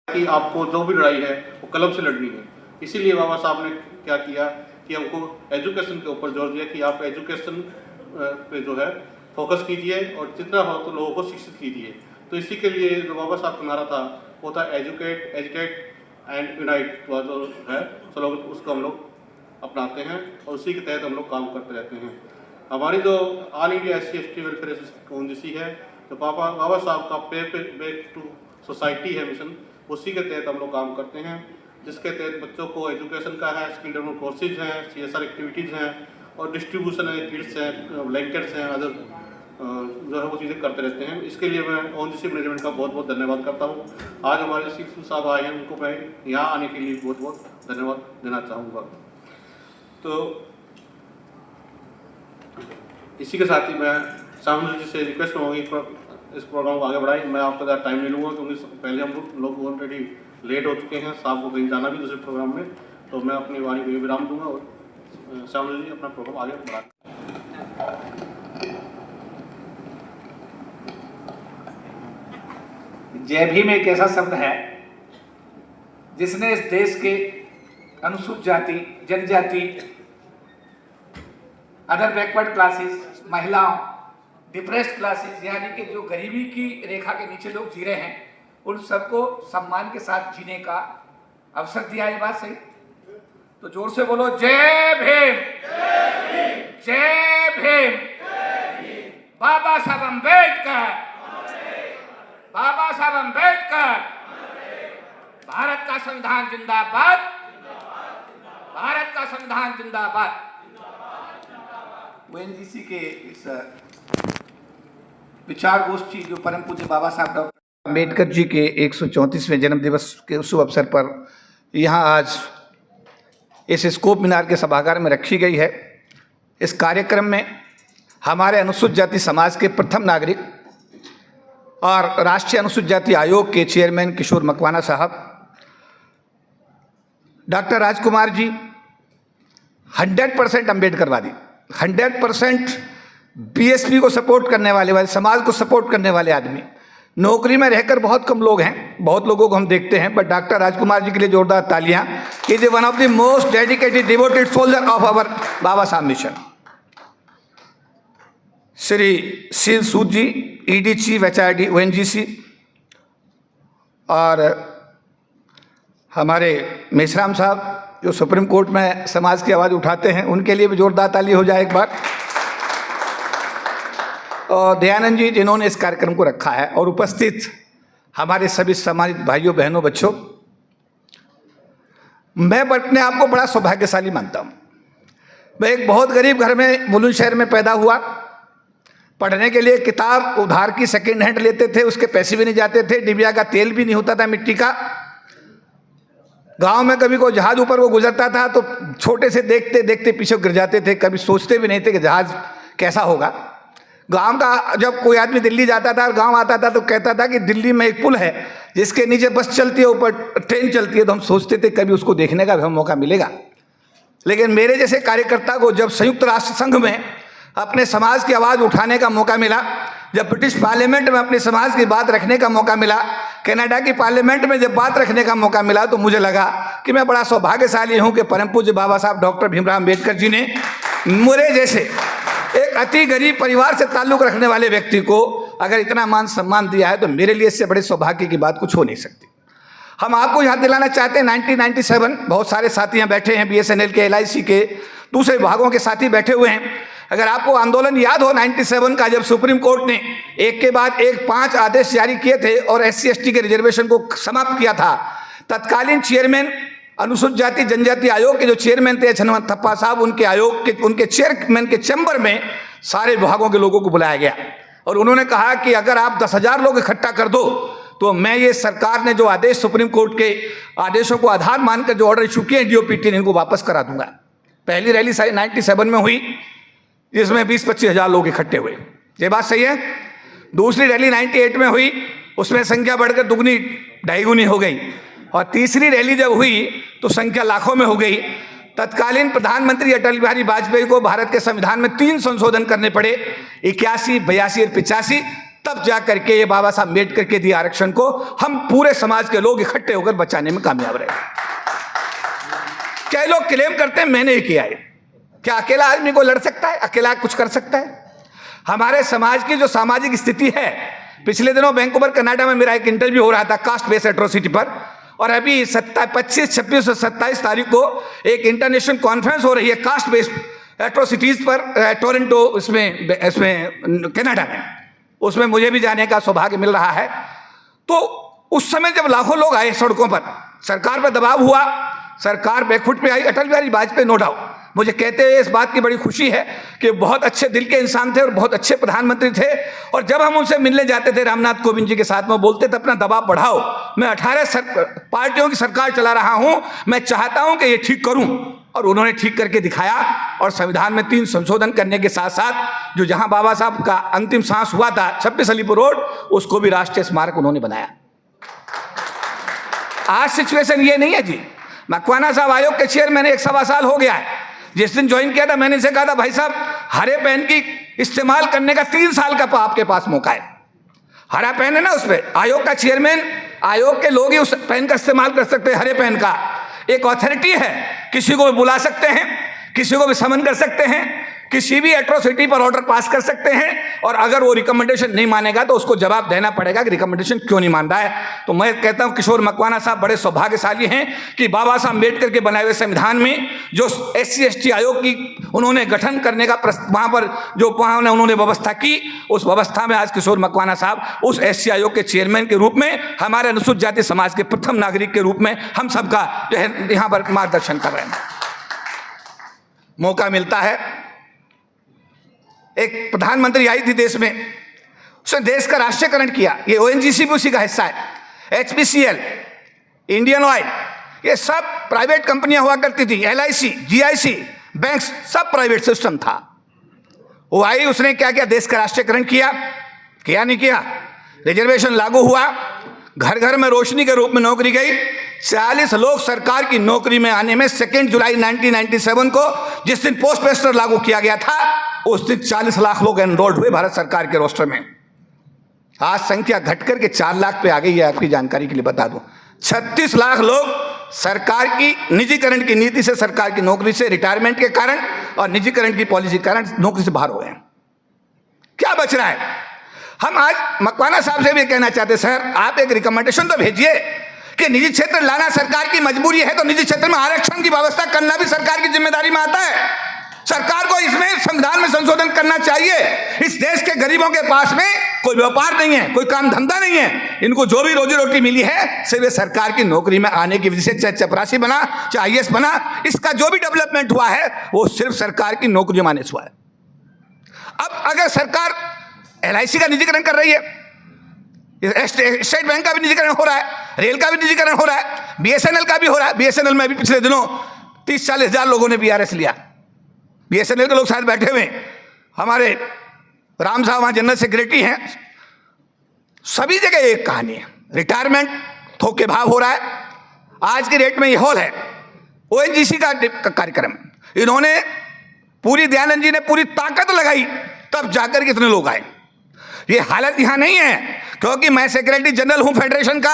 कि आपको जो भी लड़ाई है वो कलम से लड़नी है। इसीलिए बाबा साहब ने क्या किया कि हमको एजुकेशन के ऊपर जोर दिया कि आप एजुकेशन पे जो है फोकस कीजिए और जितना हो तो लोगों को शिक्षित कीजिए। तो इसी के लिए जो बाबा साहब का नारा था वो था एजुकेट एजुकेट एंड यूनाइट, जो है स्लोगन, उसको हम लोग अपनाते हैं और उसी के तहत हम लोग काम करते रहते हैं। हमारी जो all India SC/ST welfare ONGC है, तो बाबा साहब का पे बैक टू सोसाइटी है मिशन, उसी के तहत हम लोग काम करते हैं, जिसके तहत बच्चों को एजुकेशन का है, स्किल डेवलपमेंट कोर्सेज हैं, CSR एक्टिविटीज़ हैं और डिस्ट्रीब्यूशन है, किट्स हैं, ब्लैंकेट्स हैं, अदर जो है वो चीज़ें करते रहते हैं। इसके लिए मैं ONGC मैनेजमेंट का बहुत बहुत धन्यवाद करता हूँ। आज हमारे CSO साहब आए हैं, उनको मैं यहाँ आने के लिए बहुत बहुत धन्यवाद देना चाहूँगा। तो इसी के साथ ही मैं सामने जी से रिक्वेस्ट करूँगी इस प्रोग्राम को आगे बढ़ाएं। मैं आपका ज़्यादा टाइम नहीं लूँगा क्योंकि पहले हम लोग ऑलरेडी लेट हो चुके हैं, साहब को कहीं जाना भी दूसरे प्रोग्राम में, तो मैं अपनी वाणी को विराम दूंगा और सामने जी अपना प्रोग्राम आगे बढ़ाएं। जय भीम एक ऐसा शब्द है जिसने इस देश के अनुसूचित जाति, जनजाति, अदर बैकवर्ड क्लासेस, महिलाओं, डिप्रेस्ड क्लासेस, यानी कि जो गरीबी की रेखा के नीचे लोग जी रहे हैं, उन सबको सम्मान के साथ जीने का अवसर दिया। ये बात सही? तो जोर से बोलो जय भीम, जय भीम, बाबा साहब अम्बेडकर, बाबा साहब अम्बेडकर, भारत का संविधान जिंदाबाद, भारत का संविधान जिंदाबाद। ONGC के इस विचार गोष्ठी जो परम पूज्य बाबा साहब डॉक्टर अम्बेडकर जी के 134वें जन्म दिवस के शुभ अवसर पर यहाँ आज इस स्कोप मीनार के सभागार में रखी गई है। इस कार्यक्रम में हमारे अनुसूचित जाति समाज के प्रथम नागरिक और राष्ट्रीय अनुसूचित जाति आयोग के चेयरमैन किशोर मकवाना साहब, डॉक्टर राजकुमार जी 100% अम्बेडकरवादी, 100% BSP को सपोर्ट करने वाले समाज को सपोर्ट करने वाले आदमी। नौकरी में रहकर बहुत कम लोग हैं, बहुत लोगों को हम देखते हैं, बट डॉक्टर राजकुमार जी के लिए जोरदार तालियां। Is one of the most dedicated devoted soldier of our Baba Sahab mission. Shri Sheel Sood ji ED chief HRD ONGC और हमारे मेश्राम साहब जो सुप्रीम कोर्ट में समाज की आवाज़ उठाते हैं, उनके लिए भी जोरदार ताली हो जाए एक बार। और दयानंद जी जिन्होंने इस कार्यक्रम को रखा है, और उपस्थित हमारे सभी सम्मानित भाइयों बहनों बच्चों, मैं अपने आप को बड़ा सौभाग्यशाली मानता हूँ। मैं एक बहुत गरीब घर में बुलंदशहर में पैदा हुआ। पढ़ने के लिए किताब उधार की सेकेंड हैंड लेते थे, उसके पैसे भी नहीं जाते थे, डिबिया का तेल भी नहीं होता था मिट्टी का। गांव में कभी कोई जहाज ऊपर को गुजरता था तो छोटे से देखते देखते पीछे गिर जाते थे, कभी सोचते भी नहीं थे कि जहाज कैसा होगा। गांव का जब कोई आदमी दिल्ली जाता था और गांव आता था तो कहता था कि दिल्ली में एक पुल है जिसके नीचे बस चलती है, ऊपर ट्रेन चलती है, तो हम सोचते थे कभी उसको देखने का भी हमें मौका मिलेगा। लेकिन मेरे जैसे कार्यकर्ता को जब संयुक्त राष्ट्र संघ में अपने समाज की आवाज़ उठाने का मौका मिला, जब ब्रिटिश पार्लियामेंट में अपने समाज की बात रखने का मौका मिला, कनाडा की पार्लियामेंट में जब बात रखने का मौका मिला, तो मुझे लगा कि मैं बड़ा सौभाग्यशाली हूं कि परम पूज्य बाबा साहब डॉक्टर भीमराव अम्बेडकर जी ने मुझे जैसे एक अति गरीब परिवार से ताल्लुक रखने वाले व्यक्ति को अगर इतना मान सम्मान दिया है, तो मेरे लिए इससे बड़े सौभाग्य की बात कुछ हो नहीं सकती। हम आपको याद दिलाना चाहते हैं 1997, बहुत सारे साथी यहाँ बैठे हैं, BSNL के, LIC के, दूसरे विभागों के साथी बैठे हुए हैं। अगर आपको आंदोलन याद हो 97 का, जब सुप्रीम कोर्ट ने एक के बाद एक 5 आदेश जारी किए थे और SC/ST के रिजर्वेशन को समाप्त किया था, तत्कालीन चेयरमैन अनुसूचित जाति जनजाति आयोग के जो चेयरमैन थे हनुमंत थप्पा साहब, उनके आयोग के उनके चेयरमैन के चैम्बर में सारे विभागों के लोगों को बुलाया गया और उन्होंने कहा कि अगर आप 10,000 लोग इकट्ठा कर दो तो मैं ये सरकार ने जो आदेश सुप्रीम कोर्ट के आदेशों को आधार मानकर जो ऑर्डर इशू किए DOPT ने, इनको वापस करा दूंगा। पहली रैली 97 में हुई जिसमें 20-25 हज़ार लोग इकट्ठे हुए, ये बात सही है। दूसरी रैली 98 में हुई, उसमें संख्या बढ़कर दुगनी ढाई गुनी हो गई, और तीसरी रैली जब हुई तो संख्या लाखों में हो गई। तत्कालीन प्रधानमंत्री अटल बिहारी वाजपेयी को भारत के संविधान में 3 संशोधन करने पड़े, 81, 82 और 85, तब जा करके ये बाबा साहब अम्बेडकर के दिए आरक्षण को हम पूरे समाज के लोग इकट्ठे होकर बचाने में कामयाब रहे। कई लोग क्लेम करते हैं मैंने ये किया है। क्या अकेला आदमी को लड़ सकता है? अकेला कुछ कर सकता है? हमारे समाज की जो सामाजिक स्थिति है, पिछले दिनों वैंकूवर कनाडा में मेरा एक इंटरव्यू हो रहा था कास्ट बेस्ड एट्रोसिटी पर, और अभी 25, 26 और 27 तारीख को एक इंटरनेशनल कॉन्फ्रेंस हो रही है कास्ट बेस्ड एट्रोसिटीज पर टोरंटो इसमें कनाडा में। उसमें मुझे भी जाने का सौभाग्य मिल रहा है। तो उस समय जब लाखों लोग आए सड़कों पर, सरकार पर दबाव हुआ, सरकार बैकफुट पे आई। अटल बिहारी वाजपेयी नो डाउट मुझे कहते हुए इस बात की बड़ी खुशी है कि बहुत अच्छे दिल के इंसान थे और बहुत अच्छे प्रधानमंत्री थे, और जब हम उनसे मिलने जाते थे रामनाथ कोविंद जी के साथ में, बोलते थे अपना दबाव बढ़ाओ, मैं 18 पार्टियों की सरकार चला रहा हूं, मैं चाहता हूं कि ये ठीक करूं। और उन्होंने ठीक करके दिखाया, और संविधान में 3 संशोधन करने के साथ साथ जो जहां बाबा साहब का अंतिम सांस हुआ था 26 अलीपुर रोड, उसको भी राष्ट्रीय स्मारक उन्होंने बनाया। आज सिचुएशन ये नहीं है जी। मकवाना साहब आयोग के चेयरमैन 1.25 साल हो गया है। जिस दिन ज्वाइन किया था मैंने इनसे कहा था भाई साहब हरे पेन की इस्तेमाल करने का 3 साल का आपके पास मौका है। हरा पेन है ना, उस पर आयोग का चेयरमैन, आयोग के लोग ही उस पेन का इस्तेमाल कर सकते हैं। हरे पेन का एक अथॉरिटी है, किसी को भी बुला सकते हैं, किसी को भी समन कर सकते हैं, किसी भी एट्रोसिटी पर ऑर्डर पास कर सकते हैं, और अगर वो रिकमेंडेशन नहीं मानेगा तो उसको जवाब देना पड़ेगा कि रिकमेंडेशन क्यों नहीं मान रहा है। तो मैं कहता हूं किशोर मकवाना साहब बड़े सौभाग्यशाली हैं कि बाबा साहब अम्बेडकर के बनाए हुए संविधान में जो SC/ST आयोग की उन्होंने गठन करने का वहां पर जो उन्होंने व्यवस्था की, उस व्यवस्था में आज किशोर मकवाना साहब उस SC आयोग के चेयरमैन के रूप में हमारे अनुसूचित जाति समाज के प्रथम नागरिक के रूप में हम सबका जो है यहाँ पर मार्गदर्शन कर रहे हैं। मौका मिलता है, एक प्रधानमंत्री आई थी देश में, उसने देश का राष्ट्रीयकरण किया। ये ONGC भी उसी का हिस्सा है। HPCL, इंडियन ऑयल, ये सब प्राइवेट कंपनियां हुआ करती थी। LIC, GIC, बैंक्स, सब प्राइवेट सिस्टम था। वो आई, उसने क्या किया? देश का राष्ट्रीयकरण किया नहीं किया? रिजर्वेशन लागू हुआ, घर घर में रोशनी के रूप में नौकरी गई। 40 लोग सरकार की नौकरी में आने में 2 जुलाई 1997 को जिस दिन पोस्ट मास्टर लागू किया गया था, उस दिन 40 लाख लोग एनरोल्ड हुए भारत सरकार के रोस्टर में। आज संख्या घटकर के 4 लाख पे आ गई है। आपकी जानकारी के लिए बता दूं, 36 लाख लोग सरकार की निजीकरण की नीति से, सरकार की नौकरी से, रिटायरमेंट के कारण और निजीकरण की पॉलिसी के कारण नौकरी से बाहर हो गए। क्या बच रहा है? हम आज मकवाना साहब से भी कहना चाहते हैं, सर आप एक रिकमेंडेशन तो भेजिए कि निजी क्षेत्र लाना सरकार की मजबूरी है, तो निजी क्षेत्र में आरक्षण की व्यवस्था करना भी सरकार की जिम्मेदारी में आता है। सरकार को इसमें संविधान में संशोधन करना चाहिए। इस देश के गरीबों के पास में कोई व्यापार नहीं है, कोई काम धंधा नहीं है, इनको जो भी रोजी रोटी मिली है सिर्फ सरकार की नौकरी में आने की वजह से, चाहे चपरासी बना, चाहे IAS बना, इसका जो भी डेवलपमेंट हुआ है वो सिर्फ सरकार की नौकरी में आने से हुआ है। अब अगर सरकार LIC का निजीकरण कर रही है, स्टेट बैंक का भी निजीकरण हो रहा है, रेल का भी निजीकरण हो रहा है, BSNL का भी हो रहा है। BSNL में भी पिछले दिनों 30-40 हजार लोगों ने BRS लिया। BSNL के लोग शायद बैठे हुए, हमारे राम साहब वहाँ जनरल सेक्रेटरी हैं। सभी जगह एक कहानी है, रिटायरमेंट थोक के भाव हो रहा है। आज की डेट में ये हॉल है ONGC का कार्यक्रम, इन्होंने पूरी दयानंद जी ने पूरी ताकत लगाई, तब जाकर कितने लोग आए। ये हालत यहाँ नहीं है क्योंकि मैं सेक्रेटरी जनरल हूँ फेडरेशन का,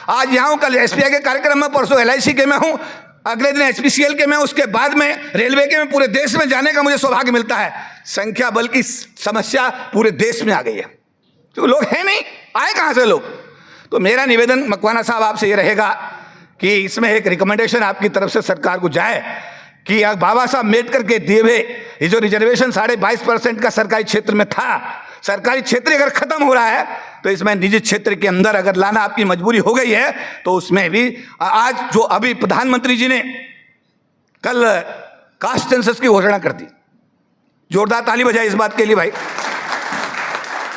आज यहाँ हूँ, कल SBI के कार्यक्रम में, परसों LIC के में हूँ, अगले दिन HPCL के में, उसके बाद में रेलवे के में, पूरे देश में जाने का मुझे सौभाग्य मिलता है। संख्या बल की समस्या पूरे देश में आ गई है, तो लोग हैं नहीं, आए कहाँ से लोग। तो मेरा निवेदन मकवाना साहब आपसे ये रहेगा कि इसमें एक रिकमेंडेशन आपकी तरफ से सरकार को जाए कि बाबा साहब अम्बेडकर के दिए हुए ये जो रिजर्वेशन 22.5% का सरकारी क्षेत्र में था, सरकारी क्षेत्र अगर खत्म हो रहा है तो इसमें निजी क्षेत्र के अंदर अगर लाना आपकी मजबूरी हो गई है, तो उसमें भी आज जो अभी प्रधानमंत्री जी ने कल कास्ट सेंसस की घोषणा कर दी, जोरदार ताली बजाई इस बात के लिए भाई।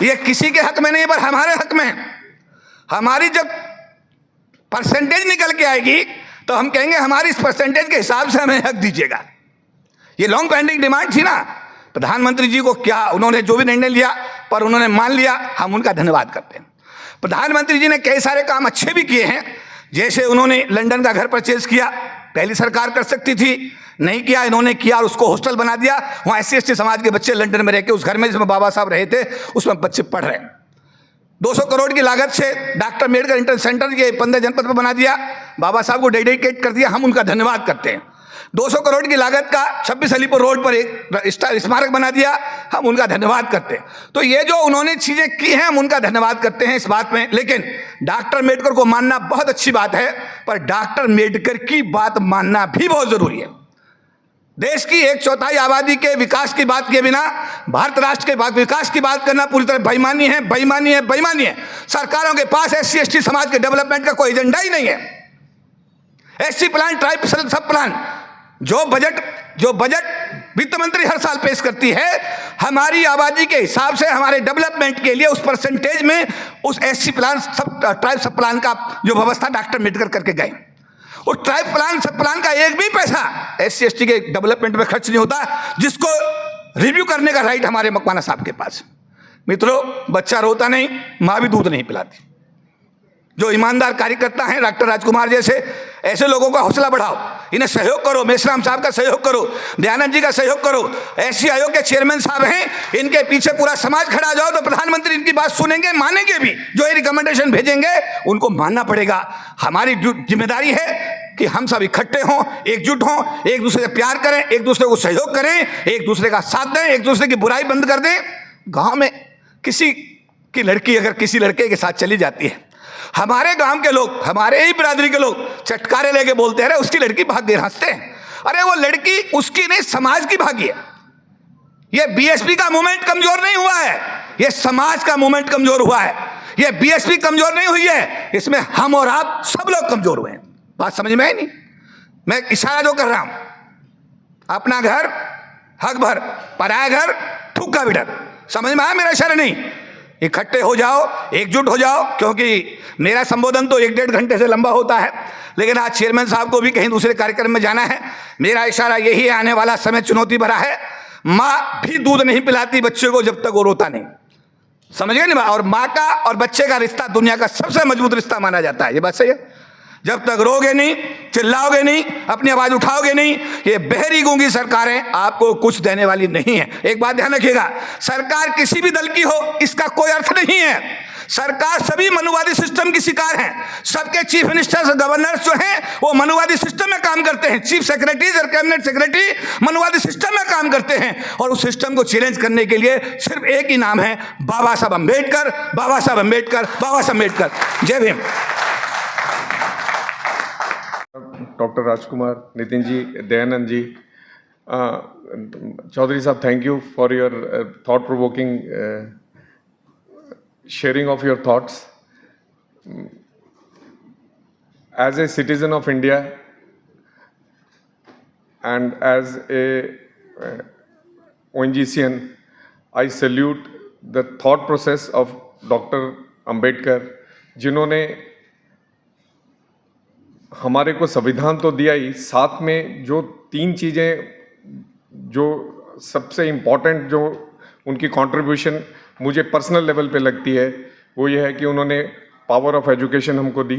ये किसी के हक में नहीं पर हमारे हक में है। हमारी जब परसेंटेज निकल के आएगी तो हम कहेंगे हमारी इस परसेंटेज के हिसाब से हमें हक दीजिएगा। ये लॉन्ग पेंडिंग डिमांड थी ना, प्रधानमंत्री जी को क्या उन्होंने जो भी निर्णय लिया पर उन्होंने मान लिया, हम उनका धन्यवाद करते हैं। प्रधानमंत्री जी ने कई सारे काम अच्छे भी किए हैं, जैसे उन्होंने लंदन का घर परचेज किया, पहली सरकार कर सकती थी, नहीं किया, इन्होंने किया और उसको हॉस्टल बना दिया। वहाँ SC/ST समाज के बच्चे लंदन में रह के उस घर में जिसमें बाबा साहब रहे थे उसमें बच्चे पढ़ रहे हैं। 200 करोड़ की लागत से डॉक्टर अम्बेडकर इंटर सेंटर ये 15 जनपद पर बना दिया, बाबा साहब को डेडिकेट कर दिया, हम उनका धन्यवाद करते हैं। 200 करोड़ की लागत का 26 अलीपुर रोड पर एक स्मारक बना दिया, हम उनका धन्यवाद करते हैं। तो ये जो उन्होंने चीजें की हैं हम उनका धन्यवाद करते हैं इस बात में। लेकिन डॉक्टर अम्बेडकर को मानना बहुत अच्छी बात है, पर डॉक्टर अम्बेडकर की बात मानना भी बहुत जरूरी है। देश की 1/4 आबादी के विकास की बात किए बिना भारत राष्ट्र के विकास की बात करना पूरी तरह बेईमानी है, बेईमानी है, बेईमानी है। सरकारों के पास SC/ST समाज के डेवलपमेंट का कोई एजेंडा ही नहीं है। SC प्लान, ट्राइब सब प्लान, जो बजट वित्त मंत्री हर साल पेश करती है, हमारी आबादी के हिसाब से हमारे डेवलपमेंट के लिए उस परसेंटेज में उस SC प्लान ट्राइब सब प्लान का जो व्यवस्था डॉक्टर अम्बेडकर करके गए, उस ट्राइब प्लान सब प्लान का एक भी पैसा SC/ST के डेवलपमेंट में खर्च नहीं होता, जिसको रिव्यू करने का राइट हमारे मकवाना साहब के पास। मित्रों, बच्चा रोता नहीं, माँ भी दूध नहीं पिलाती। जो ईमानदार कार्यकर्ता हैं डॉक्टर राजकुमार जैसे, ऐसे लोगों का हौसला बढ़ाओ, इन्हें सहयोग करो, मेश्राम साहब का सहयोग करो, दयानंद जी का सहयोग करो। SC आयोग के चेयरमैन साहब हैं, इनके पीछे पूरा समाज खड़ा जाओ तो प्रधानमंत्री इनकी बात सुनेंगे, मानेंगे भी। जो ये रिकमेंडेशन भेजेंगे उनको मानना पड़ेगा। हमारी जिम्मेदारी है कि हम सब इकट्ठे हों, एकजुट हों, एक दूसरे से प्यार करें, एक दूसरे को सहयोग करें, एक दूसरे का साथ दें, एक दूसरे की बुराई बंद कर दें। गाँव में किसी की लड़की अगर किसी लड़के के साथ चली जाती है, हमारे गांव के लोग, हमारे ही बिरादरी के लोग चटकारे लेके बोलते हैं, उसकी लड़की भाग गई, हंसते हैं। अरे वो लड़की उसकी नहीं, समाज की भागी है। ये BSP का मूवमेंट कमजोर नहीं हुआ है, ये समाज का मूवमेंट कमजोर हुआ है। ये BSP कमजोर नहीं हुई है, इसमें हम और आप सब लोग कमजोर हुए हैं। बात समझ में आई नहीं? मैं इशारा जो कर रहा हूं, अपना घर हक भर, पराया घर थूका भी डर। समझ में आया मेरा इशारा? नहीं, इकट्ठे हो जाओ, एकजुट हो जाओ। क्योंकि मेरा संबोधन तो 1-1.5 घंटे से लंबा होता है, लेकिन आज चेयरमैन साहब को भी कहीं दूसरे कार्यक्रम में जाना है। मेरा इशारा यही है, आने वाला समय चुनौती भरा है। माँ भी दूध नहीं पिलाती बच्चे को जब तक वो रोता नहीं। समझ गए नहीं? और माँ का और बच्चे का रिश्ता दुनिया का सबसे मजबूत रिश्ता माना जाता है। ये बात सही है? जब तक रोगे नहीं, चिल्लाओगे नहीं, अपनी आवाज उठाओगे नहीं, ये बहरी गूंगी सरकारें आपको कुछ देने वाली नहीं है। एक बात ध्यान रखिएगा, सरकार किसी भी दल की हो इसका कोई अर्थ नहीं है। सरकार सभी मनुवादी सिस्टम की शिकार है। सबके चीफ मिनिस्टर्स, गवर्नर्स जो हैं वो मनुवादी सिस्टम में काम करते हैं। चीफ सेक्रेटरीज और कैबिनेट सेक्रेटरी मनुवादी सिस्टम में काम करते हैं, और उस सिस्टम को चैलेंज करने के लिए सिर्फ एक ही नाम है, बाबा साहब अम्बेडकर, बाबा साहब अम्बेडकर, बाबा साहब अम्बेडकर। जय भीम। डॉक्टर राजकुमार, नितिन जी, दयानंद जी, चौधरी साहब, thank you for your thought provoking sharing of your thoughts. As a citizen of India and as a ONGCN, I salute the thought process of Dr. Ambedkar, जिन्होंने हमारे को संविधान तो दिया ही, साथ में जो 3 चीज़ें जो सबसे इम्पॉर्टेंट जो उनकी कंट्रीब्यूशन मुझे पर्सनल लेवल पे लगती है, वो ये है कि उन्होंने पावर ऑफ एजुकेशन हमको दी,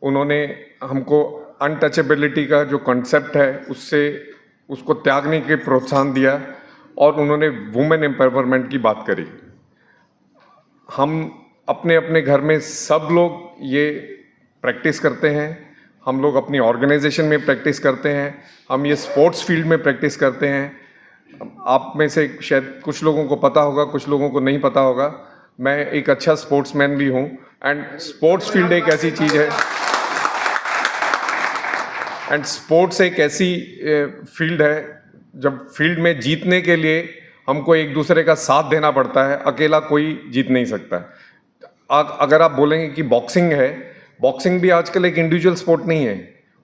उन्होंने हमको अनटचेबिलिटी का जो कॉन्सेप्ट है उसको त्यागने के प्रोत्साहन दिया, और उन्होंने वुमेन एम्पावरमेंट की बात करी। हम अपने अपने घर में सब लोग ये प्रैक्टिस करते हैं, हम लोग अपनी ऑर्गेनाइजेशन में प्रैक्टिस करते हैं, हम ये स्पोर्ट्स फील्ड में प्रैक्टिस करते हैं। आप में से शायद कुछ लोगों को पता होगा, कुछ लोगों को नहीं पता होगा, मैं एक अच्छा स्पोर्ट्समैन भी हूँ। एंड स्पोर्ट्स फील्ड एक ऐसी चीज़ है, एंड स्पोर्ट्स एक ऐसी फील्ड है जब फील्ड में जीतने के लिए हमको एक दूसरे का साथ देना पड़ता है, अकेला कोई जीत नहीं सकता। अगर आप बोलेंगे कि बॉक्सिंग है, बॉक्सिंग भी आजकल एक इंडिविजुअल स्पोर्ट नहीं है,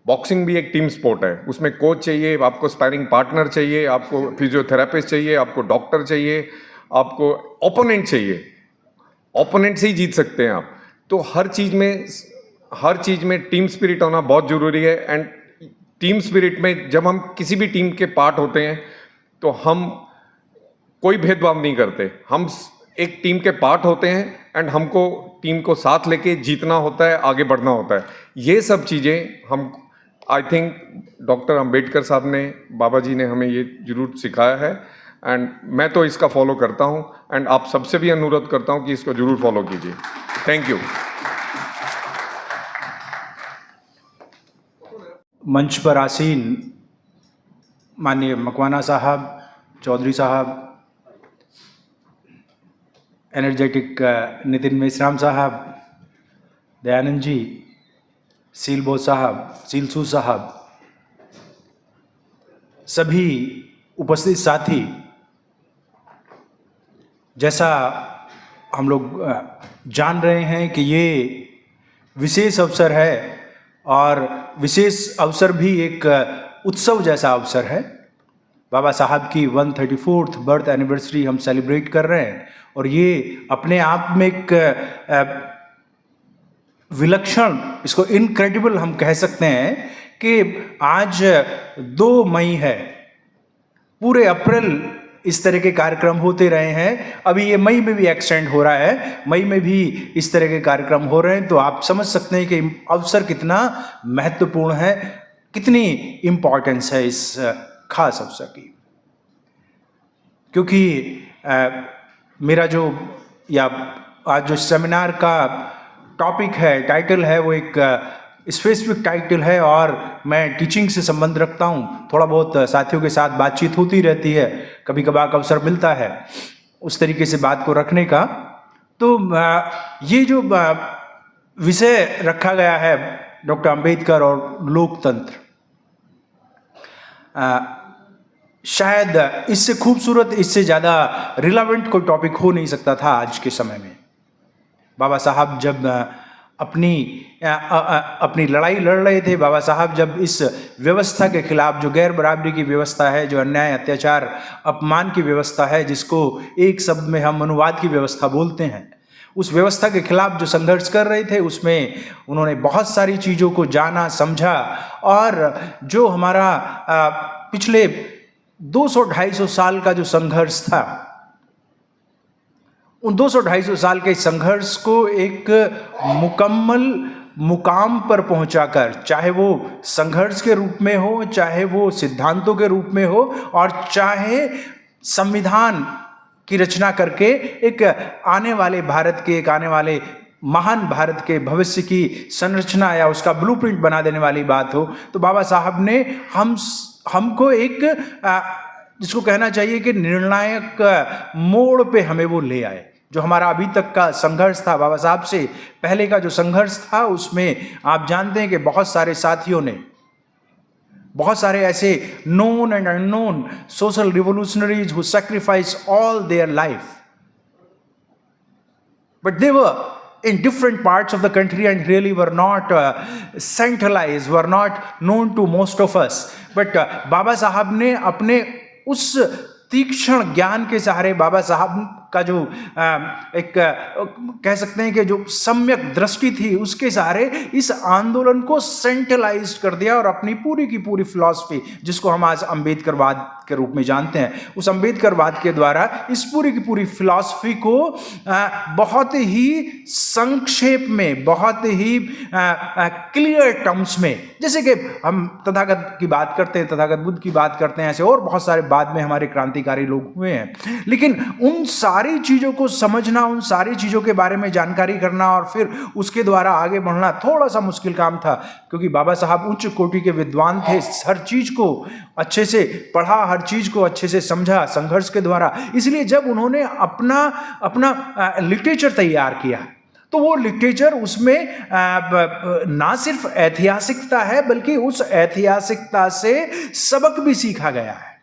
बॉक्सिंग भी एक टीम स्पोर्ट है। उसमें कोच चाहिए, आपको स्पैरिंग पार्टनर चाहिए, आपको फिजियोथेरापिस्ट चाहिए, आपको डॉक्टर चाहिए, आपको ओपोनेंट चाहिए। ओपोनेंट से ही जीत सकते हैं आप। तो हर चीज़ में टीम स्पिरिट होना बहुत ज़रूरी है। एंड टीम स्पिरिट में जब हम किसी भी टीम के पार्ट होते हैं तो हम कोई भेदभाव नहीं करते, हम एक टीम के पार्ट होते हैं एंड हमको टीम को साथ लेके जीतना होता है, आगे बढ़ना होता है। ये सब चीज़ें हम आई थिंक डॉक्टर अंबेडकर साहब ने, बाबा जी ने हमें ये जरूर सिखाया है। एंड मैं तो इसका फॉलो करता हूँ एंड आप सबसे भी अनुरोध करता हूँ कि इसको जरूर फॉलो कीजिए। Thank you. मंच पर आसीन माननीय मकवाना साहब, चौधरी साहब, एनर्जेटिक नितिन मेश्राम साहब, दयानंद जी, सीलबो साहब, सीलसू साहब, सभी उपस्थित साथी, जैसा हम लोग जान रहे हैं कि ये विशेष अवसर है और विशेष अवसर भी एक उत्सव जैसा अवसर है। बाबा साहब की 134th बर्थ एनिवर्सरी हम सेलिब्रेट कर रहे हैं और ये अपने आप में एक विलक्षण, इसको इनक्रेडिबल हम कह सकते हैं कि आज 2 मई है। पूरे अप्रैल इस तरह के कार्यक्रम होते रहे हैं, अभी ये मई में भी एक्सटेंड हो रहा है, मई में भी इस तरह के कार्यक्रम हो रहे हैं। तो आप समझ सकते हैं कि अवसर कितना महत्वपूर्ण है, कितनी इम्पॉर्टेंस है इस खास अवसर की। क्योंकि मेरा जो या आज जो सेमिनार का टॉपिक है, टाइटल है, वो एक स्पेसिफिक टाइटल है और मैं टीचिंग से संबंध रखता हूँ। थोड़ा बहुत साथियों के साथ बातचीत होती रहती है, कभी कभार का अवसर मिलता है उस तरीके से बात को रखने का। तो ये जो विषय रखा गया है डॉक्टर अंबेडकर और लोकतंत्र, शायद इससे खूबसूरत, इससे ज़्यादा रिलेवेंट कोई टॉपिक हो नहीं सकता था आज के समय में। बाबा साहब जब अपनी लड़ाई लड़ रहे थे, बाबा साहब जब इस व्यवस्था के खिलाफ, जो गैर बराबरी की व्यवस्था है, जो अन्याय, अत्याचार, अपमान की व्यवस्था है, जिसको एक शब्द में हम मनुवाद की व्यवस्था बोलते हैं, उस व्यवस्था के खिलाफ जो संघर्ष कर रहे थे, उसमें उन्होंने बहुत सारी चीज़ों को जाना, समझा और जो हमारा पिछले 200-250 साल का जो संघर्ष था, उन 200-250 साल के संघर्ष को एक मुकम्मल मुकाम पर पहुंचाकर, चाहे वो संघर्ष के रूप में हो, चाहे वो सिद्धांतों के रूप में हो और चाहे संविधान की रचना करके एक आने वाले भारत के, एक आने वाले महान भारत के भविष्य की संरचना या उसका ब्लूप्रिंट बना देने वाली बात हो, तो बाबा साहब ने हमको एक जिसको कहना चाहिए कि निर्णायक मोड़ पे हमें वो ले आए। जो हमारा अभी तक का संघर्ष था, बाबा साहब से पहले का जो संघर्ष था, उसमें आप जानते हैं कि बहुत सारे साथियों ने, बहुत सारे ऐसे known and unknown social revolutionaries who sacrifice all their life, but they were in different parts of the country and really were not centralized, were not known to most of us. But बाबा साहब ने अपने उस तीक्ष्ण ज्ञान के सहारे, बाबा साहब का जो एक कह सकते हैं कि जो सम्यक दृष्टि थी, उसके सहारे इस आंदोलन को सेंट्रलाइज कर दिया और अपनी पूरी की पूरी फिलॉसफी, जिसको हम आज अंबेडकरवाद के रूप में जानते हैं, उस अंबेडकरवाद के द्वारा इस पूरी की पूरी फिलॉसफी को बहुत ही संक्षेप में, बहुत ही क्लियर टर्म्स में, जैसे कि हम तथागत की बात करते हैं, तथागत बुद्ध की बात करते हैं, ऐसे और बहुत सारे बाद में हमारे क्रांतिकारी लोग हुए हैं, लेकिन उन सारी चीजों को समझना, उन सारी चीजों के बारे में जानकारी करना और फिर उसके द्वारा आगे बढ़ना थोड़ा सा मुश्किल काम था, क्योंकि बाबा साहब उच्च कोटि के विद्वान थे, हर चीज को अच्छे से पढ़ा, हर चीज को अच्छे से समझा संघर्ष के द्वारा। इसलिए जब उन्होंने अपना लिटरेचर तैयार किया, तो वो लिटरेचर उसमें ना सिर्फ ऐतिहासिकता है, बल्कि उस ऐतिहासिकता से सबक भी सीखा गया है,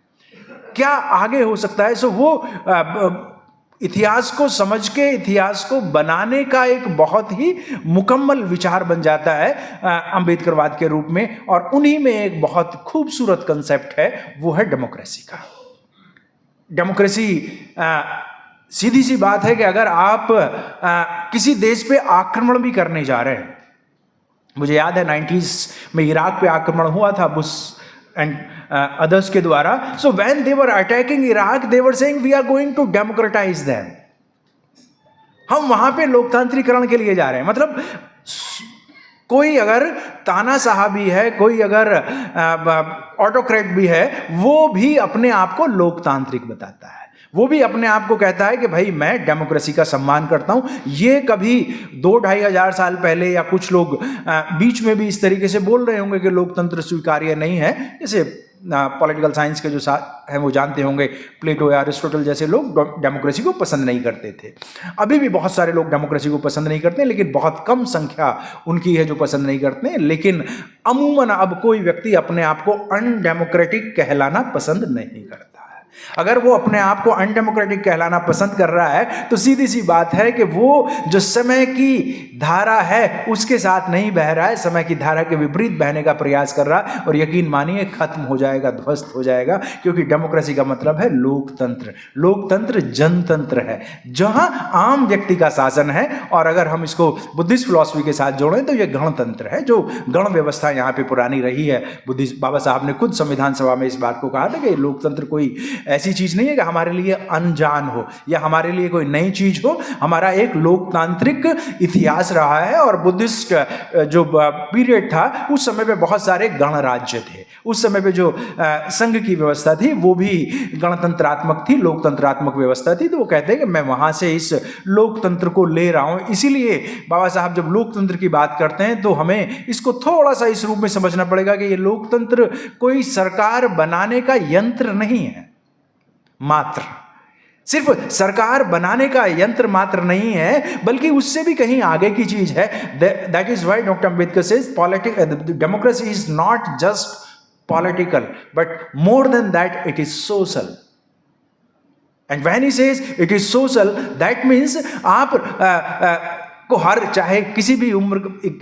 क्या आगे हो सकता है। सो वो इतिहास को समझ के इतिहास को बनाने का एक बहुत ही मुकम्मल विचार बन जाता है अंबेडकरवाद के रूप में। और उन्हीं में एक बहुत खूबसूरत कंसेप्ट है, वो है डेमोक्रेसी का। डेमोक्रेसी सीधी सी बात है कि अगर आप किसी देश पे आक्रमण भी करने जा रहे हैं, मुझे याद है 90s में इराक पे आक्रमण हुआ था बुश एंड others के द्वारा। So when they were attacking Iraq, they were saying we are going to democratize them. हम वहां पे लोकतांत्रिकरण के लिए जा रहे हैं। मतलब कोई अगर तानाशाह भी है, कोई अगर ऑटोक्रेट भी है, वो भी अपने आप को लोकतांत्रिक बताता है। वो भी अपने आप को कहता है कि भाई मैं डेमोक्रेसी का सम्मान करता हूं। ये कभी 2-2.5 हजार साल पहले या कुछ लोग बीच में भी इस तरीके से बोल रहे होंगे कि लोकतंत्र स्वीकार्य नहीं है। जैसे पॉलिटिकल साइंस के जो हैं वो जानते होंगे, प्लेटो या अरिस्टोटल जैसे लोग डेमोक्रेसी को पसंद नहीं करते थे। अभी भी बहुत सारे लोग डेमोक्रेसी को पसंद नहीं करते, लेकिन बहुत कम संख्या उनकी है जो पसंद नहीं करते। लेकिन अमूमन अब कोई व्यक्ति अपने आप को अनडेमोक्रेटिक कहलाना पसंद नहीं करता। अगर वो अपने आप को अनडेमोक्रेटिक कहलाना पसंद कर रहा है तो सीधी सी बात है कि वो जो समय की धारा है उसके साथ नहीं बह रहा है, समय की धारा के विपरीत बहने का प्रयास कर रहा है, और यकीन मानिए खत्म हो जाएगा, ध्वस्त हो जाएगा। क्योंकि डेमोक्रेसी का मतलब है लोकतंत्र। लोकतंत्र जनतंत्र है जहां आम व्यक्ति का शासन है, और अगर हम इसको बुद्धिस्ट फिलॉसफी के साथ जोड़ें तो यह गणतंत्र है, जो गण व्यवस्था यहाँ पे पुरानी रही है। बुद्धिस्ट बाबा साहब ने खुद संविधान सभा में इस बात को कहा था कि लोकतंत्र कोई ऐसी चीज नहीं है कि हमारे लिए अनजान हो या हमारे लिए कोई नई चीज हो। हमारा एक लोकतांत्रिक इतिहास रहा है, और बुद्धिस्ट जो पीरियड था उस समय पे बहुत सारे गणराज्य थे। उस समय पे जो संघ की व्यवस्था थी वो भी गणतंत्रात्मक थी, लोकतंत्रात्मक व्यवस्था थी। तो वो कहते हैं कि मैं वहां से इस लोकतंत्र को ले रहा हूं। इसीलिए बाबा साहब जब लोकतंत्र की बात करते हैं तो हमें इसको थोड़ा सा इस रूप में समझना पड़ेगा कि ये लोकतंत्र कोई सरकार बनाने का यंत्र नहीं है मात्र, सिर्फ सरकार बनाने का यंत्र मात्र नहीं है, बल्कि उससे भी कहीं आगे की चीज है। That is why doctor Ambedkar says democracy is not just political but more than that it is social. And when he says it is social, that means आप को हर, चाहे किसी भी उम्र,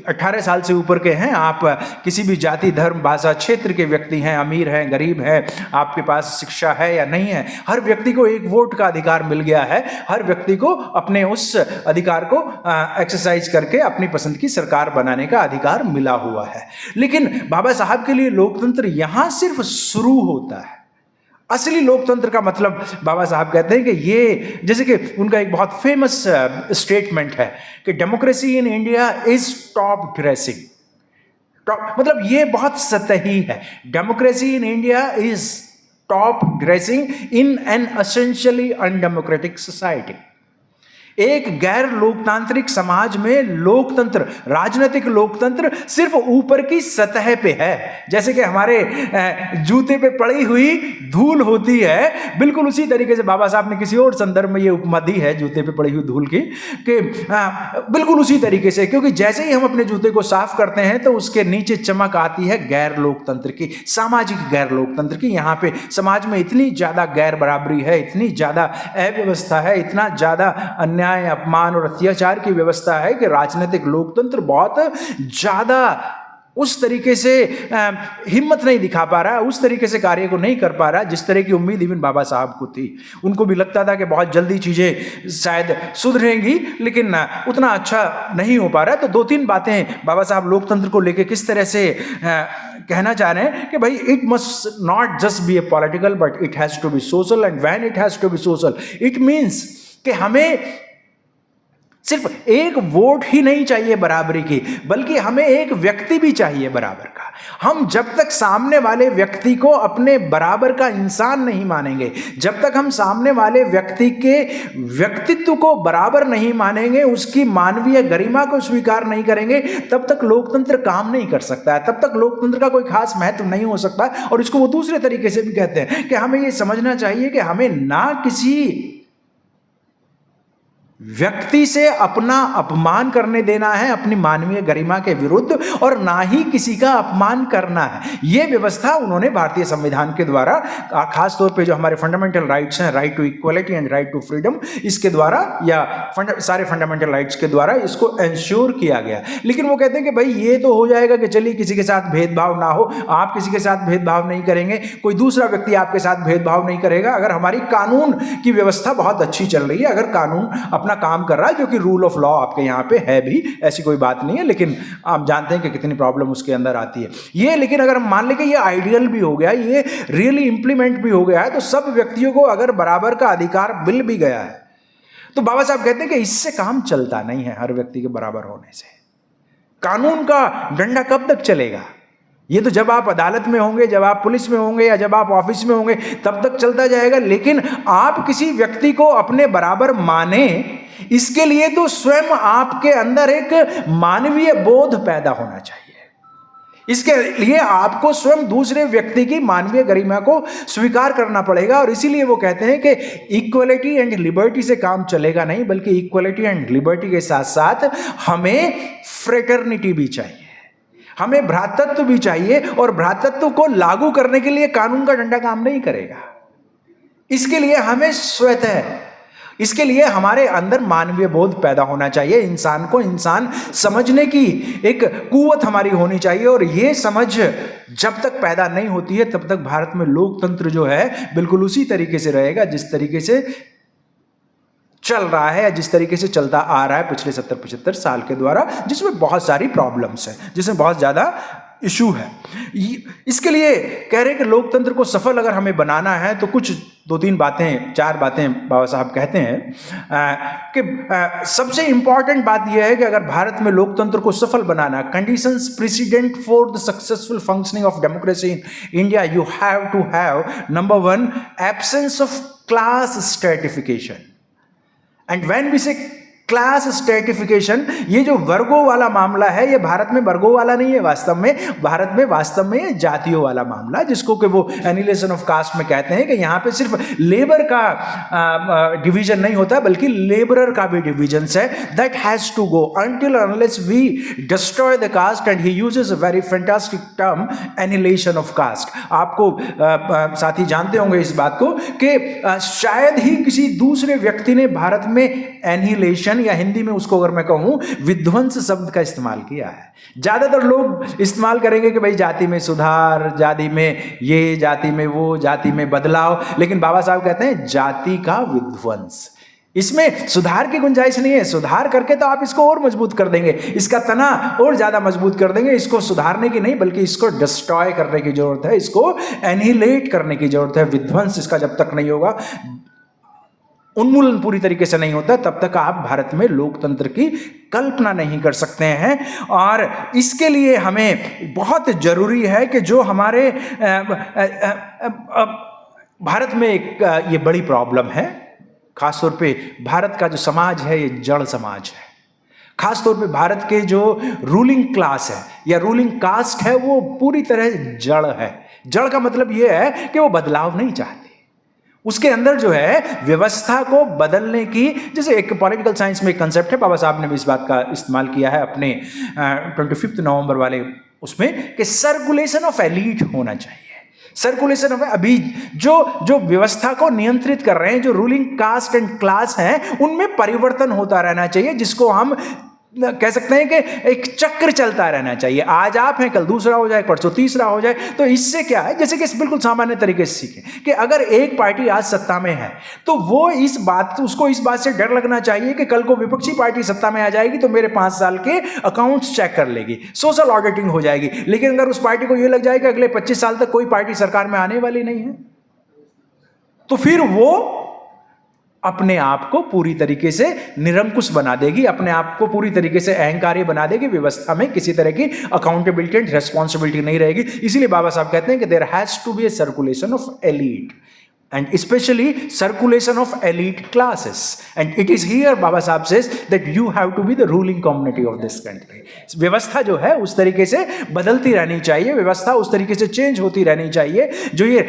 18 साल से ऊपर के हैं आप, किसी भी जाति धर्म भाषा क्षेत्र के व्यक्ति हैं, अमीर हैं गरीब हैं, आपके पास शिक्षा है या नहीं है, हर व्यक्ति को एक वोट का अधिकार मिल गया है। हर व्यक्ति को अपने उस अधिकार को एक्सरसाइज करके अपनी पसंद की सरकार बनाने का अधिकार मिला हुआ है। लेकिन बाबा साहब के लिए लोकतंत्र यहां सिर्फ शुरू होता है। असली लोकतंत्र का मतलब बाबा साहब कहते हैं कि ये, जैसे कि उनका एक बहुत फेमस स्टेटमेंट है कि democracy in India is top dressing. मतलब ये बहुत सतही है। Democracy in India is top dressing in an essentially undemocratic society. एक गैर लोकतांत्रिक समाज में लोकतंत्र, राजनीतिक लोकतंत्र सिर्फ ऊपर की सतह पे है। जैसे कि हमारे जूते पे पड़ी हुई धूल होती है, बिल्कुल उसी तरीके से बाबा साहब ने किसी और संदर्भ में ये उपमा दी है जूते पे पड़ी हुई धूल की, कि बिल्कुल उसी तरीके से, क्योंकि जैसे ही हम अपने जूते को साफ करते हैं तो उसके नीचे चमक आती है गैर लोकतंत्र की, सामाजिक गैर लोकतंत्र की। यहाँ पे समाज में इतनी ज्यादा गैर बराबरी है, इतनी ज्यादा अव्यवस्था है, इतना ज्यादा अन्याय, अपमान और अत्याचार की व्यवस्था है कि राजनीतिक लोकतंत्र बहुत ज्यादा उस तरीके से हिम्मत नहीं दिखा पा रहा है, उस तरीके से कार्य को नहीं कर पा रहा जिस तरह की उम्मीद इवन बाबा साहब को थी। उनको भी लगता था कि बहुत जल्दी चीजें शायद सुधरेंगी, लेकिन उतना अच्छा नहीं हो पा रहा है। तो 2-3 बातें बाबा साहब लोकतंत्र को लेकर किस तरह से कहना चाह रहे हैं कि भाई it must not just be a political but it has to be social, and when it has to be social it means कि हमें सिर्फ एक वोट ही नहीं चाहिए बराबरी की, बल्कि हमें एक व्यक्ति भी चाहिए बराबर का। हम जब तक सामने वाले व्यक्ति को अपने बराबर का इंसान नहीं मानेंगे, जब तक हम सामने वाले व्यक्ति के व्यक्तित्व को बराबर नहीं मानेंगे, उसकी मानवीय गरिमा को स्वीकार नहीं करेंगे, तब तक लोकतंत्र काम नहीं कर सकता है, तब तक लोकतंत्र का कोई खास महत्व नहीं हो सकता। और इसको वो दूसरे तरीके से भी कहते हैं कि हमें ये समझना चाहिए कि हमें ना किसी व्यक्ति से अपना अपमान करने देना है अपनी मानवीय गरिमा के विरुद्ध, और ना ही किसी का अपमान करना है। यह व्यवस्था उन्होंने भारतीय संविधान के द्वारा, खास तौर पे जो हमारे फंडामेंटल राइट्स हैं, right to equality and right to freedom, इसके द्वारा या सारे फंडामेंटल राइट्स के द्वारा इसको एंश्योर किया गया। लेकिन वो कहते हैं कि भाई ये तो हो जाएगा कि चलिए किसी के साथ भेदभाव ना हो, आप किसी के साथ भेदभाव नहीं करेंगे, कोई दूसरा व्यक्ति आपके साथ भेदभाव नहीं करेगा, अगर हमारी कानून की व्यवस्था बहुत अच्छी चल रही है, अगर कानून अपना काम कर रहा है, जो कि रूल ऑफ लॉ आपके यहां पे है भी, ऐसी कोई बात नहीं है, लेकिन आप जानते हैं कि कितनी प्रॉब्लम उसके अंदर आती है ये। लेकिन अगर हम मान लें कि ये आइडियल भी हो गया, ये रियली इंप्लीमेंट भी हो गया है, तो सब व्यक्तियों को अगर बराबर का अधिकार मिल भी गया है, तो बाबा साहब कहते हैं कि इससे काम चलता नहीं है हर व्यक्ति के बराबर होने से। कानून का डंडा कब तक चलेगा? ये तो जब आप अदालत में होंगे, जब आप पुलिस में होंगे या जब आप ऑफिस में होंगे तब तक चलता जाएगा। लेकिन आप किसी व्यक्ति को अपने बराबर माने, इसके लिए तो स्वयं आपके अंदर एक मानवीय बोध पैदा होना चाहिए। इसके लिए आपको स्वयं दूसरे व्यक्ति की मानवीय गरिमा को स्वीकार करना पड़ेगा। और इसीलिए वो कहते हैं कि इक्वलिटी एंड लिबर्टी से काम चलेगा नहीं, बल्कि इक्वलिटी एंड लिबर्टी के साथ साथ हमें फ्रेटर्निटी भी चाहिए, हमें भ्रातृत्व भी चाहिए। और भ्रातृत्व को लागू करने के लिए कानून का डंडा काम नहीं करेगा। इसके लिए हमें स्वतः, इसके लिए हमारे अंदर मानवीय बोध पैदा होना चाहिए, इंसान को इंसान समझने की एक कुव्वत हमारी होनी चाहिए। और ये समझ जब तक पैदा नहीं होती है तब तक भारत में लोकतंत्र जो है बिल्कुल उसी तरीके से रहेगा जिस तरीके से चल रहा है या जिस तरीके से चलता आ रहा है पिछले 70-75 साल के द्वारा, जिसमें बहुत सारी प्रॉब्लम्स हैं, जिसमें बहुत ज़्यादा इशू है। इसके लिए कह रहे हैं कि लोकतंत्र को सफल अगर हमें बनाना है तो कुछ 2-3 बातें, 4 बातें बाबा साहब कहते हैं कि सबसे इंपॉर्टेंट बात यह है कि अगर भारत में लोकतंत्र को सफल बनाना, conditions president for the successful functioning of democracy in India, you have to have number 1 absence of class stratification. And when we say class stratification, ये जो वर्गों वाला मामला है ये भारत में वर्गों वाला नहीं है, वास्तव में भारत में वास्तव में ये जातियों वाला मामला, जिसको कि वो एनिहिलेशन ऑफ कास्ट में कहते हैं कि यहाँ पे सिर्फ लेबर का डिवीजन नहीं होता बल्कि लेबरर का भी डिवीजन है। That has to go until unless we destroy the caste. And he uses a very fantastic term annihilation of caste. आपको साथी जानते होंगे इस बात को कि शायद ही किसी दूसरे व्यक्ति ने भारत में एनिहिलेशन या हिंदी में उसको अगर मैं कहूं विध्वंस शब्द का इस्तेमाल किया है। ज्यादातर लोग इस्तेमाल करेंगे कि भाई जाति में सुधार, जाति में ये, जाति में वो, जाति में बदलाव, लेकिन बाबा साहब कहते हैं जाति का विध्वंस। इसमें सुधार की गुंजाइश नहीं है। सुधार करके तो आप इसको और मजबूत कर देंगे, इसका तना और ज्यादा मजबूत कर देंगे। इसको सुधारने की नहीं बल्कि इसको डिस्ट्रॉय करने की जरूरत है, इसको एनिहिलेट करने की जरूरत है। विध्वंस इसका जब तक नहीं होगा, उन्मूलन पूरी तरीके से नहीं होता, तब तक आप भारत में लोकतंत्र की कल्पना नहीं कर सकते हैं। और इसके लिए हमें बहुत जरूरी है कि जो हमारे भारत में एक ये बड़ी प्रॉब्लम है, खासतौर पे भारत का जो समाज है ये जड़ समाज है। खासतौर पे भारत के जो रूलिंग क्लास है या रूलिंग कास्ट है वो पूरी तरह जड़ है। जड़ का मतलब ये है कि वो बदलाव नहीं चाहते। उसके अंदर जो है व्यवस्था को बदलने की, जैसे एक पॉलिटिकल साइंस में एक कंसेप्ट है, बाबा साहब ने भी इस बात का इस्तेमाल किया है अपने 25 नवंबर वाले उसमें, कि सर्कुलेशन ऑफ एलीट होना चाहिए। सर्कुलेशन ऑफ, अभी जो व्यवस्था को नियंत्रित कर रहे हैं, जो रूलिंग कास्ट एंड क्लास हैं, उनमें परिवर्तन होता रहना चाहिए, जिसको हम कह सकते हैं कि एक चक्र चलता रहना चाहिए। आज आप हैं, कल दूसरा हो जाए, परसों तीसरा हो जाए। तो इससे क्या है, जैसे कि बिल्कुल सामान्य तरीके से सीखें कि अगर एक पार्टी आज सत्ता में है तो वो उसको इस बात से डर लगना चाहिए कि कल को विपक्षी पार्टी सत्ता में आ जाएगी तो मेरे 5 साल के अकाउंट्स चेक कर लेगी, सोशल ऑडिटिंग हो जाएगी। लेकिन अगर उस पार्टी को यह लग जाए कि अगले 25 साल तक कोई पार्टी सरकार में आने वाली नहीं है, तो फिर वो अपने आप को पूरी तरीके से निरंकुश बना देगी, अपने आप को पूरी तरीके से अहंकारी बना देगी। व्यवस्था में किसी तरह की अकाउंटेबिलिटी एंड रेस्पॉन्सिबिलिटी नहीं रहेगी। इसीलिए बाबा साहब कहते हैं कि there has to be a circulation of elite and especially circulation of elite classes, and it is here Baba Sahab says that you have to be the ruling community of this country. व्यवस्था जो है उस तरीके से बदलती रहनी चाहिए, व्यवस्था उस तरीके से चेंज होती रहनी चाहिए। जो ये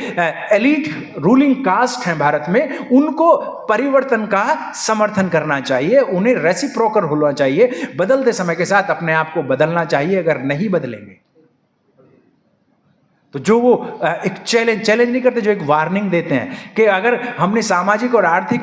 एलीट रूलिंग कास्ट हैं भारत में, उनको परिवर्तन का समर्थन करना चाहिए, उन्हें रेसिप्रोकल होना चाहिए, बदलते समय के साथ अपने आप को बदलना चाहिए। अगर नहीं बदलेंगे तो जो वो एक चैलेंज नहीं करते, जो एक वार्निंग देते हैं कि अगर हमने सामाजिक और आर्थिक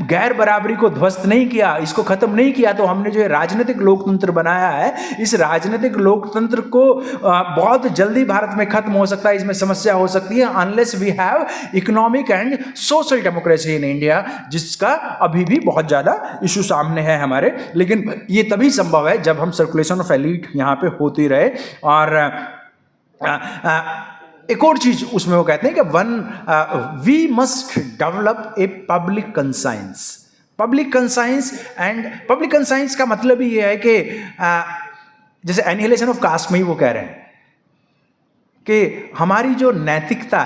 गैर बराबरी को ध्वस्त नहीं किया, इसको खत्म नहीं किया, तो हमने जो राजनीतिक लोकतंत्र बनाया है, इस राजनीतिक लोकतंत्र को बहुत जल्दी भारत में खत्म हो सकता है, इसमें समस्या हो सकती है, unless we have economic and social democracy in India, जिसका अभी भी बहुत ज़्यादा इशू सामने है हमारे। लेकिन ये तभी संभव है जब हम सर्कुलेशन ऑफ एलीट यहाँ पे होती रहे। और एक और चीज उसमें वो कहते हैं कि we must develop a public conscience. Public conscience का मतलब ही ये है कि जैसे एनिहिलेशन ऑफ कास्ट में ही वो कह रहे हैं कि हमारी जो नैतिकता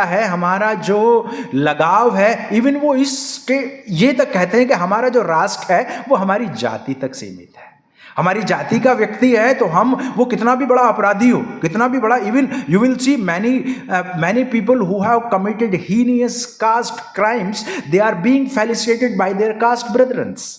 है, हमारा जो लगाव है, इवन वो इसके ये तक कहते हैं कि हमारा जो राष्ट्र है वो हमारी जाति तक सीमित है। हमारी जाति का व्यक्ति है तो हम, वो कितना भी बड़ा अपराधी हो, कितना भी बड़ा, even you will see many people who have committed heinous caste crimes, they are being felicitated by their caste brethrens.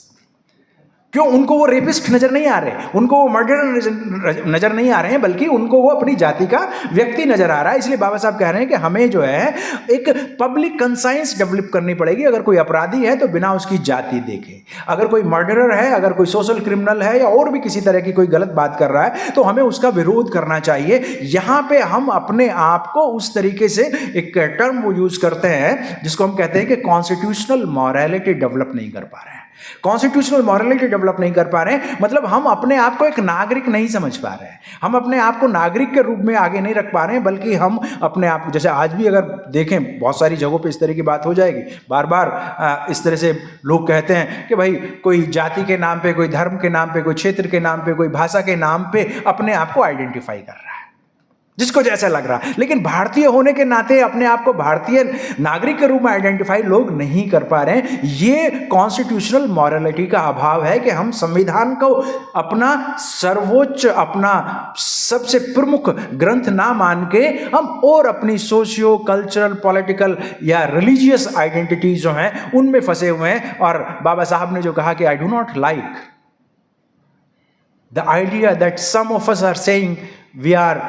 क्यों? उनको वो रेपिस्ट नजर नहीं आ रहे, उनको वो मर्डरर नजर नहीं आ रहे हैं, बल्कि उनको वो अपनी जाति का व्यक्ति नजर आ रहा है। इसलिए बाबा साहब कह रहे हैं कि हमें जो है एक पब्लिक कंसाइंस डेवलप करनी पड़ेगी। अगर कोई अपराधी है तो बिना उसकी जाति देखे, अगर कोई मर्डरर है, अगर कोई सोशल क्रिमिनल है या और भी किसी तरह की कोई गलत बात कर रहा है तो हमें उसका विरोध करना चाहिए। यहां पे हम अपने आप को उस तरीके से, एक टर्म वो यूज करते हैं जिसको हम कहते हैं कि कॉन्स्टिट्यूशनल मॉरलिटी डेवलप नहीं कर पा रहे हैं। कॉन्स्टिट्यूशनल मॉरलिटी डेवलप नहीं कर पा रहे हैं मतलब हम अपने आप को एक नागरिक नहीं समझ पा रहे हैं, हम अपने आप को नागरिक के रूप में आगे नहीं रख पा रहे हैं, बल्कि हम अपने आप को, जैसे आज भी अगर देखें बहुत सारी जगहों पे इस तरह की बात हो जाएगी, बार बार इस तरह से लोग कहते हैं कि भाई कोई जाति के नाम पे, कोई धर्म के नाम पे, कोई क्षेत्र के नाम पे, कोई भाषा के नाम पे अपने आप को आइडेंटिफाई कर रहा है जिसको जैसा लग रहा है, लेकिन भारतीय होने के नाते अपने आप को भारतीय नागरिक के रूप में आइडेंटिफाई लोग नहीं कर पा रहे हैं। ये कॉन्स्टिट्यूशनल मॉरलिटी का अभाव है कि हम संविधान को अपना सर्वोच्च, अपना सबसे प्रमुख ग्रंथ ना मान के हम और अपनी सोशियो कल्चरल, पॉलिटिकल या रिलीजियस आइडेंटिटी जो हैं उनमें फंसे हुए हैं। और बाबा साहब ने जो कहा कि I do not like the idea that some of us are saying we are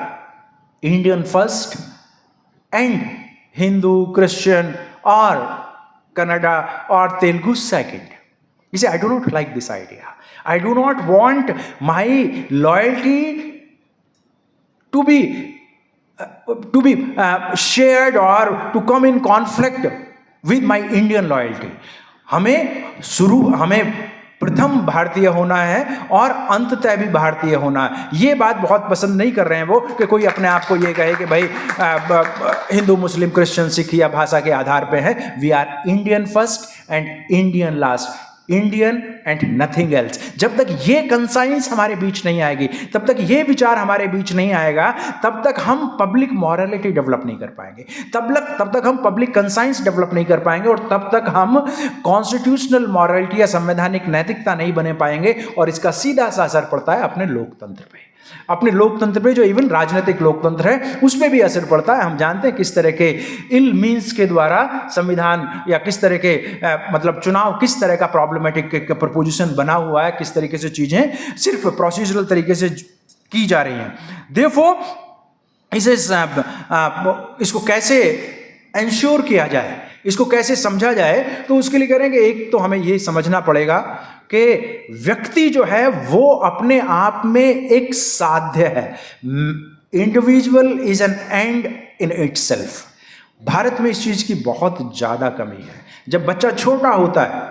Indian first and Hindu, Christian or Kannada or Telugu second. You see, I do not like this idea. I do not want my loyalty to be shared or to come in conflict with my Indian loyalty. हमें प्रथम भारतीय होना है और अंततः भी भारतीय होना है। ये बात बहुत पसंद नहीं कर रहे हैं वो कि कोई अपने आप को ये कहे कि भाई हिंदू, मुस्लिम, क्रिश्चियन, सिख या भाषा के आधार पे है। We are Indian first and Indian last, Indian and nothing else. जब तक ये कंसाइंस हमारे बीच नहीं आएगी, तब तक ये विचार हमारे बीच नहीं आएगा, तब तक हम पब्लिक मॉरलिटी डेवलप नहीं कर पाएंगे, तब तक हम पब्लिक कंसाइंस डेवलप नहीं कर पाएंगे, और तब तक हम कॉन्स्टिट्यूशनल मॉरलिटी या संवैधानिक नैतिकता नहीं बने पाएंगे। और इसका सीधा सा असर पड़ता है अपने लोकतंत्र पे, अपने लोकतंत्र पे, जो इवन राजनीतिक लोकतंत्र है उस पर भी असर पड़ता है। हम जानते हैं किस तरह के इल मीन्स के द्वारा संविधान या किस तरह के मतलब चुनाव, किस तरह का प्रॉब्लमेटिक प्रपोजिशन बना हुआ है, किस तरीके से चीजें सिर्फ प्रोसीजरल तरीके से की जा रही हैं। देयरफॉर इसको कैसे इंश्योर किया जाए, इसको कैसे समझा जाए, तो उसके लिए करेंगे एक तो हमें ये समझना पड़ेगा कि व्यक्ति जो है वो अपने आप में एक साध्य है। Individual is an and in itself. Bharat में इस चीज की बहुत ज्यादा कमी है। जब बच्चा छोटा होता है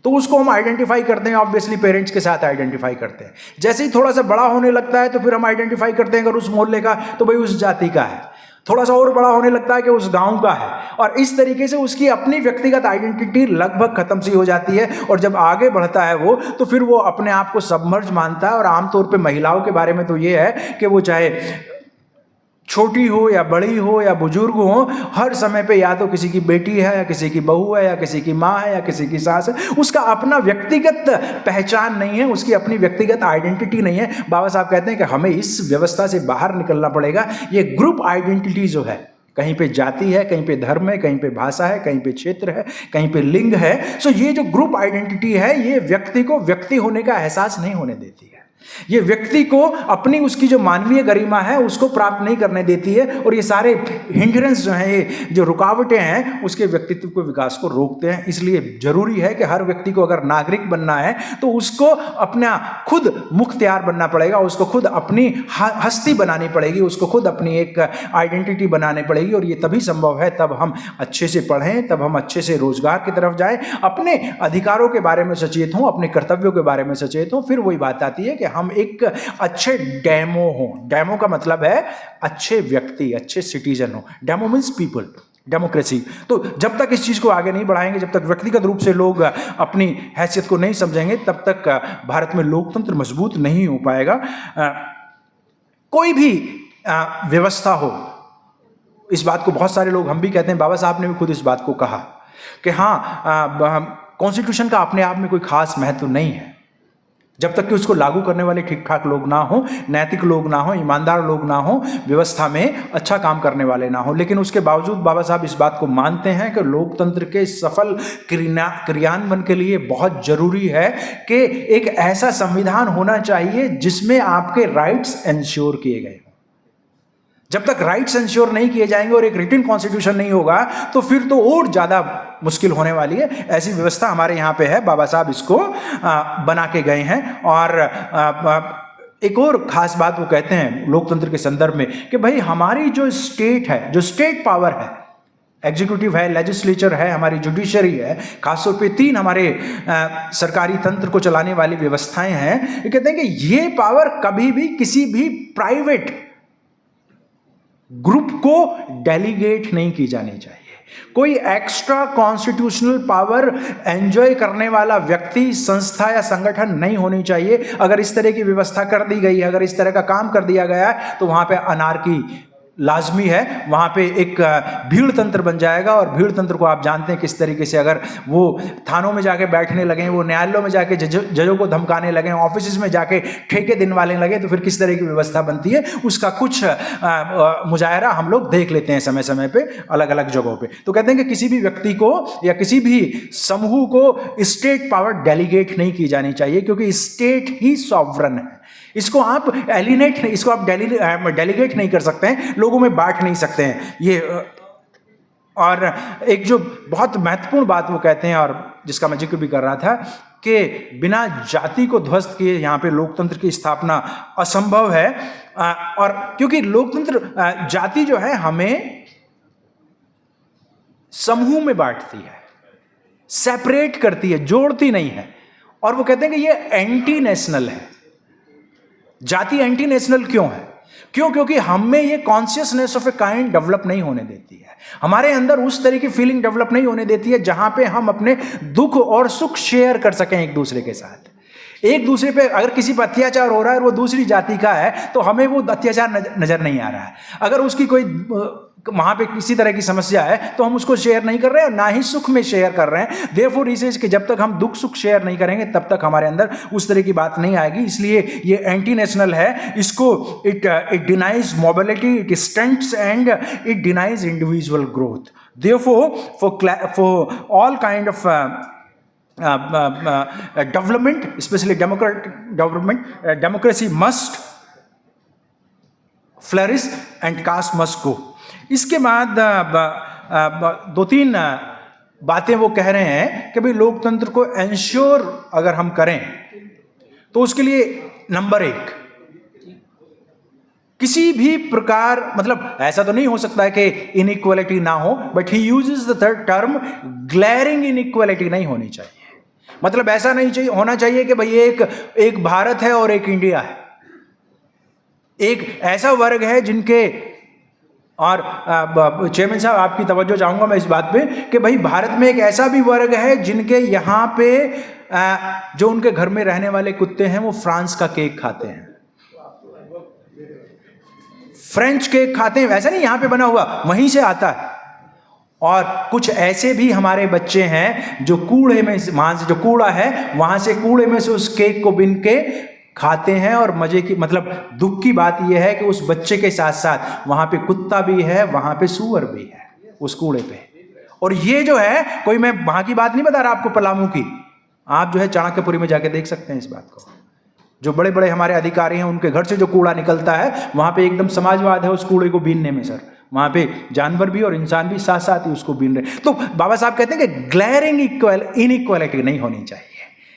तो उसको हम आइडेंटिफाई करते हैं, ऑब्वियसली पेरेंट्स के साथ आइडेंटिफाई करते हैं। जैसे ही थोड़ा सा बड़ा होने लगता है तो फिर हम आइडेंटिफाई करते हैं, अगर उस मोहल्ले का तो भाई उस जाति का है, थोड़ा सा और बड़ा होने लगता है कि उस गांव का है, और इस तरीके से उसकी अपनी व्यक्तिगत आइडेंटिटी लगभग खत्म सी हो जाती है। और जब आगे बढ़ता है वो, तो फिर वो अपने आप को सबमर्ज मानता है। और आमतौर पे महिलाओं के बारे में तो ये है कि वो चाहे छोटी हो या बड़ी हो या बुजुर्ग हो, हर समय पे या तो किसी की बेटी है या किसी की बहू है या किसी की माँ है या किसी की सास है, उसका अपना व्यक्तिगत पहचान नहीं है, उसकी अपनी व्यक्तिगत आइडेंटिटी नहीं है। बाबा साहब कहते हैं कि हमें इस व्यवस्था से बाहर निकलना पड़ेगा। ये ग्रुप आइडेंटिटी जो है, कहीं पे जाति है, कहीं पे धर्म है, कहीं पे भाषा है, कहीं पे क्षेत्र है, कहीं पे लिंग है, सो ये जो ग्रुप आइडेंटिटी है ये व्यक्ति को व्यक्ति होने का एहसास नहीं होने देती है। ये व्यक्ति को अपनी उसकी जो मानवीय गरिमा है उसको प्राप्त नहीं करने देती है। और ये सारे हिंड्रेंस जो हैं, ये जो रुकावटें हैं, उसके व्यक्तित्व को, विकास को रोकते हैं। इसलिए जरूरी है कि हर व्यक्ति को अगर नागरिक बनना है तो उसको अपना खुद मुख्तियार बनना पड़ेगा, उसको खुद अपनी हस्ती बनानी पड़ेगी, उसको खुद अपनी एक आइडेंटिटी बनानी पड़ेगी। और ये तभी संभव है तब हम अच्छे से पढ़ें, तब हम अच्छे से रोजगार की तरफ जाएं, अपने अधिकारों के बारे में सचेत हों, अपने कर्तव्यों के बारे में सचेत हों। फिर वही बात आती है कि हम एक अच्छे डेमो हों। डेमो का मतलब है अच्छे व्यक्ति, अच्छे सिटीजन हो। Demo means people. डेमोक्रेसी। तो जब तक इस चीज़ को आगे नहीं बढ़ाएंगे, जब तक व्यक्तिगत रूप से लोग अपनी हैसियत को नहीं समझेंगे, तब तक भारत में लोकतंत्र मजबूत नहीं हो पाएगा। कोई भी व्यवस्था हो, इस बात को बहुत सारे लोग, हम भी कहते हैं, बाबा साहब ने भी खुद इस बात को कहा कि हाँ, कॉन्स्टिट्यूशन का अपने आप में कोई खास महत्व नहीं है जब तक कि उसको लागू करने वाले ठीक ठाक लोग ना हो, नैतिक लोग ना हो, ईमानदार लोग ना हो, व्यवस्था में अच्छा काम करने वाले ना हो। लेकिन उसके बावजूद बाबा साहब इस बात को मानते हैं कि लोकतंत्र के सफल क्रियान्वयन के लिए बहुत जरूरी है कि एक ऐसा संविधान होना चाहिए जिसमें आपके राइट्स एंश्योर किए गए। जब तक राइट्स एंश्योर नहीं किए जाएंगे और एक रिटन कॉन्स्टिट्यूशन नहीं होगा, तो फिर तो और ज्यादा मुश्किल होने वाली है। ऐसी व्यवस्था हमारे यहाँ पे है, बाबा साहब इसको बना के गए हैं। और एक और खास बात वो कहते हैं लोकतंत्र के संदर्भ में कि भाई हमारी जो स्टेट है, जो स्टेट पावर है, एग्जीक्यूटिव है, लेजिस्लेचर है, हमारी जुडिशरी है, खासतौर पे 3 हमारे सरकारी तंत्र को चलाने वाली व्यवस्थाएं हैं, ये कहते हैं कि ये पावर कभी भी किसी भी प्राइवेट ग्रुप को डेलीगेट नहीं की जानी चाहिए। कोई एक्स्ट्रा कॉन्स्टिट्यूशनल पावर एंजॉय करने वाला व्यक्ति, संस्था या संगठन नहीं होनी चाहिए। अगर इस तरह की व्यवस्था कर दी गई है, अगर इस तरह का काम कर दिया गया है, तो वहां पे अनार्की लाजमी है, वहां पे एक भीड़ तंत्र बन जाएगा। और भीड़ तंत्र को आप जानते हैं किस तरीके से, अगर वो थानों में जाके बैठने लगे, वो न्यायालयों में जाके जजों को धमकाने लगे, ऑफिस में जाके ठेके दिलवाने लगे, तो फिर किस तरह की व्यवस्था बनती है, उसका कुछ मुजाहरा हम लोग देख लेते हैं समय समय पे अलग अलग जगहों पे। तो कहते हैं कि किसी भी व्यक्ति को या किसी भी समूह को स्टेट पावर डेलीगेट नहीं की जानी चाहिए, क्योंकि स्टेट ही सॉवरन है। इसको आप एलिनेट नहीं, इसको आप डेलीगेट नहीं कर सकते हैं, लोगों में बांट नहीं सकते हैं ये। और एक जो बहुत महत्वपूर्ण बात वो कहते हैं, और जिसका मैं जिक्र भी कर रहा था, कि बिना जाति को ध्वस्त किए यहाँ पे लोकतंत्र की स्थापना असंभव है। और क्योंकि लोकतंत्र, जाति जो है हमें समूह में बांटती है, सेपरेट करती है, जोड़ती नहीं है। और वो कहते हैं कि ये एंटी नेशनल है। जाति एंटी नेशनल क्यों है? क्योंकि हम में ये consciousness of a kind develop नहीं होने देती है, हमारे अंदर उस तरह की फीलिंग डेवलप नहीं होने देती है जहां पे हम अपने दुख और सुख शेयर कर सकें एक दूसरे के साथ। एक दूसरे पे अगर किसी पर अत्याचार हो रहा है और वो दूसरी जाति का है, तो हमें वो अत्याचार नजर नहीं आ रहा है। अगर उसकी कोई वहां पे किसी तरह की समस्या है, तो हम उसको शेयर नहीं कर रहे हैं, और ना ही सुख में शेयर कर रहे हैं। देयरफॉर इसे कि जब तक हम दुख सुख शेयर नहीं करेंगे, तब तक हमारे अंदर उस तरह की बात नहीं आएगी। इसलिए ये एंटी नेशनल है। इसको it denies mobility, it stunts and it denies individual growth. Therefore for all kind of development, especially democratic development, democracy must flourish and caste must go. इसके बाद 2-3 बातें वो कह रहे हैं कि भाई लोकतंत्र को एंश्योर अगर हम करें, तो उसके लिए नंबर 1, किसी भी प्रकार, मतलब ऐसा तो नहीं हो सकता है कि इनइक्वालिटी ना हो, but he uses the term glaring inequality नहीं होनी चाहिए। मतलब ऐसा नहीं चाहिए, होना चाहिए कि भाई एक भारत है और एक इंडिया है, एक ऐसा वर्ग है जिनके, और चेयरमैन साहब आपकी तवज्जो चाहूंगा मैं इस बात पे कि भाई भारत में एक ऐसा भी वर्ग है जिनके यहाँ पे जो उनके घर में रहने वाले कुत्ते हैं वो फ्रांस का केक खाते हैं, फ्रेंच केक खाते हैं। ऐसा नहीं यहाँ पे बना हुआ, वहीं से आता है। और कुछ ऐसे भी हमारे बच्चे हैं जो कूड़े में, वहां से जो कूड़ा है वहां से कूड़े में से उस केक को बिन के खाते हैं। और मजे की, मतलब दुख की बात यह है कि उस बच्चे के साथ साथ वहां पे कुत्ता भी है, वहां पे सूअर भी है उस कूड़े पे। और ये जो है, कोई मैं वहां की बात नहीं बता रहा आपको, पलामू की, आप जो है चाणक्यपुरी में जाके देख सकते हैं इस बात को। जो बड़े बड़े हमारे अधिकारी हैं, उनके घर से जो कूड़ा निकलता है, वहां पे एकदम समाजवाद है उस कूड़े को बीनने में सर। वहां पे जानवर भी और इंसान भी साथ साथ ही उसको बीन रहे। तो बाबा साहब कहते हैं कि ग्लेरिंग इनइक्वालिटी नहीं होनी चाहिए।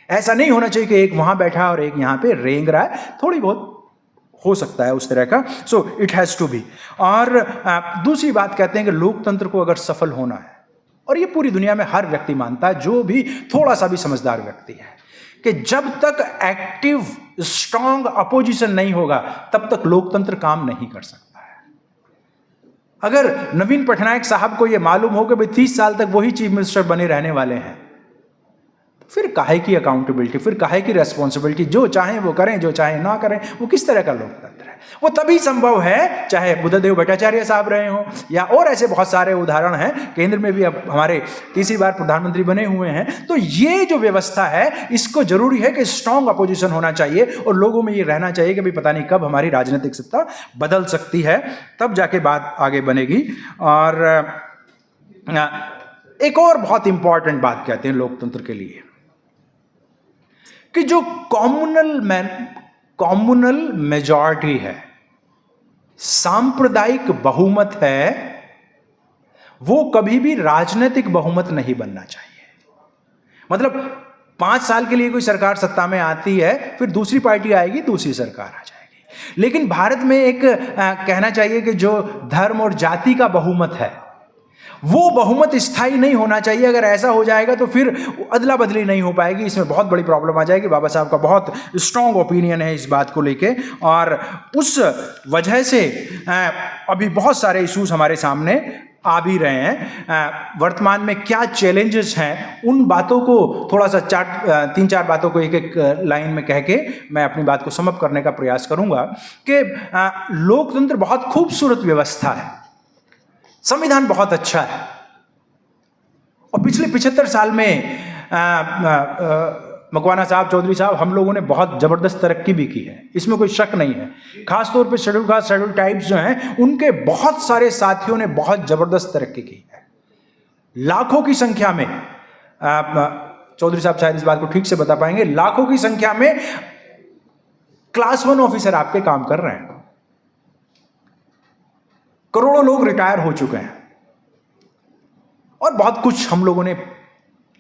ऐसा नहीं होना चाहिए कि एक वहां बैठा और एक यहां पे रेंग रहा है, थोड़ी बहुत हो सकता है उस तरह का। So it has to be. और दूसरी बात कहते हैं कि लोकतंत्र को अगर सफल होना है, और ये पूरी दुनिया में हर व्यक्ति मानता है, जो भी थोड़ा सा भी समझदार व्यक्ति है, कि जब तक एक्टिव स्ट्रांग अपोजिशन नहीं होगा, तब तक लोकतंत्र काम नहीं कर सकता है। अगर नवीन पटनायक साहब को यह मालूम हो कि भाई 30 साल तक वही चीफ मिनिस्टर बने रहने वाले हैं, फिर काहे की अकाउंटेबिलिटी, फिर काहे की रेस्पॉन्सिबिलिटी? जो चाहें वो करें, जो चाहें ना करें। वो किस तरह का लोकतंत्र है? वो तभी संभव है चाहे बुद्धदेव भट्टाचार्य साहब रहे हों या और ऐसे बहुत सारे उदाहरण हैं। केंद्र में भी अब हमारे तीसरी बार प्रधानमंत्री बने हुए हैं। तो ये जो व्यवस्था है, इसको जरूरी है कि स्ट्रांग अपोजिशन होना चाहिए और लोगों में ये रहना चाहिए कि भाई पता नहीं कब हमारी राजनीतिक सत्ता बदल सकती है, तब जाके बात आगे बनेगी। और एक और बहुत इंपॉर्टेंट बात कहते हैं लोकतंत्र के लिए कि जो कॉम्युनल मेजॉरिटी है, सांप्रदायिक बहुमत है, वो कभी भी राजनीतिक बहुमत नहीं बनना चाहिए। मतलब 5 साल के लिए कोई सरकार सत्ता में आती है, फिर दूसरी पार्टी आएगी, दूसरी सरकार आ जाएगी। लेकिन भारत में एक कहना चाहिए कि जो धर्म और जाति का बहुमत है, वो बहुमत स्थायी नहीं होना चाहिए। अगर ऐसा हो जाएगा तो फिर अदला बदली नहीं हो पाएगी, इसमें बहुत बड़ी प्रॉब्लम आ जाएगी। बाबा साहब का बहुत स्ट्रांग ओपिनियन है इस बात को लेके, और उस वजह से अभी बहुत सारे इश्यूज हमारे सामने आ भी रहे हैं। वर्तमान में क्या चैलेंजेस हैं, उन बातों को थोड़ा सा 3-4 बातों को एक लाइन में कह के मैं अपनी बात को समअप करने का प्रयास करूंगा कि लोकतंत्र बहुत खूबसूरत व्यवस्था है, संविधान बहुत अच्छा है, और पिछले 75 साल में मकवाना साहब, चौधरी साहब, हम लोगों ने बहुत जबरदस्त तरक्की भी की है, इसमें कोई शक नहीं है। खासतौर पे शेड्यूल कास्ट, शेड्यूल टाइप्स जो हैं, उनके बहुत सारे साथियों ने बहुत जबरदस्त तरक्की की है, लाखों की संख्या में। चौधरी साहब शायद इस बात को ठीक से बता पाएंगे, लाखों की संख्या में क्लास 1 ऑफिसर आपके काम कर रहे हैं, करोड़ों लोग रिटायर हो चुके हैं, और बहुत कुछ हम लोगों ने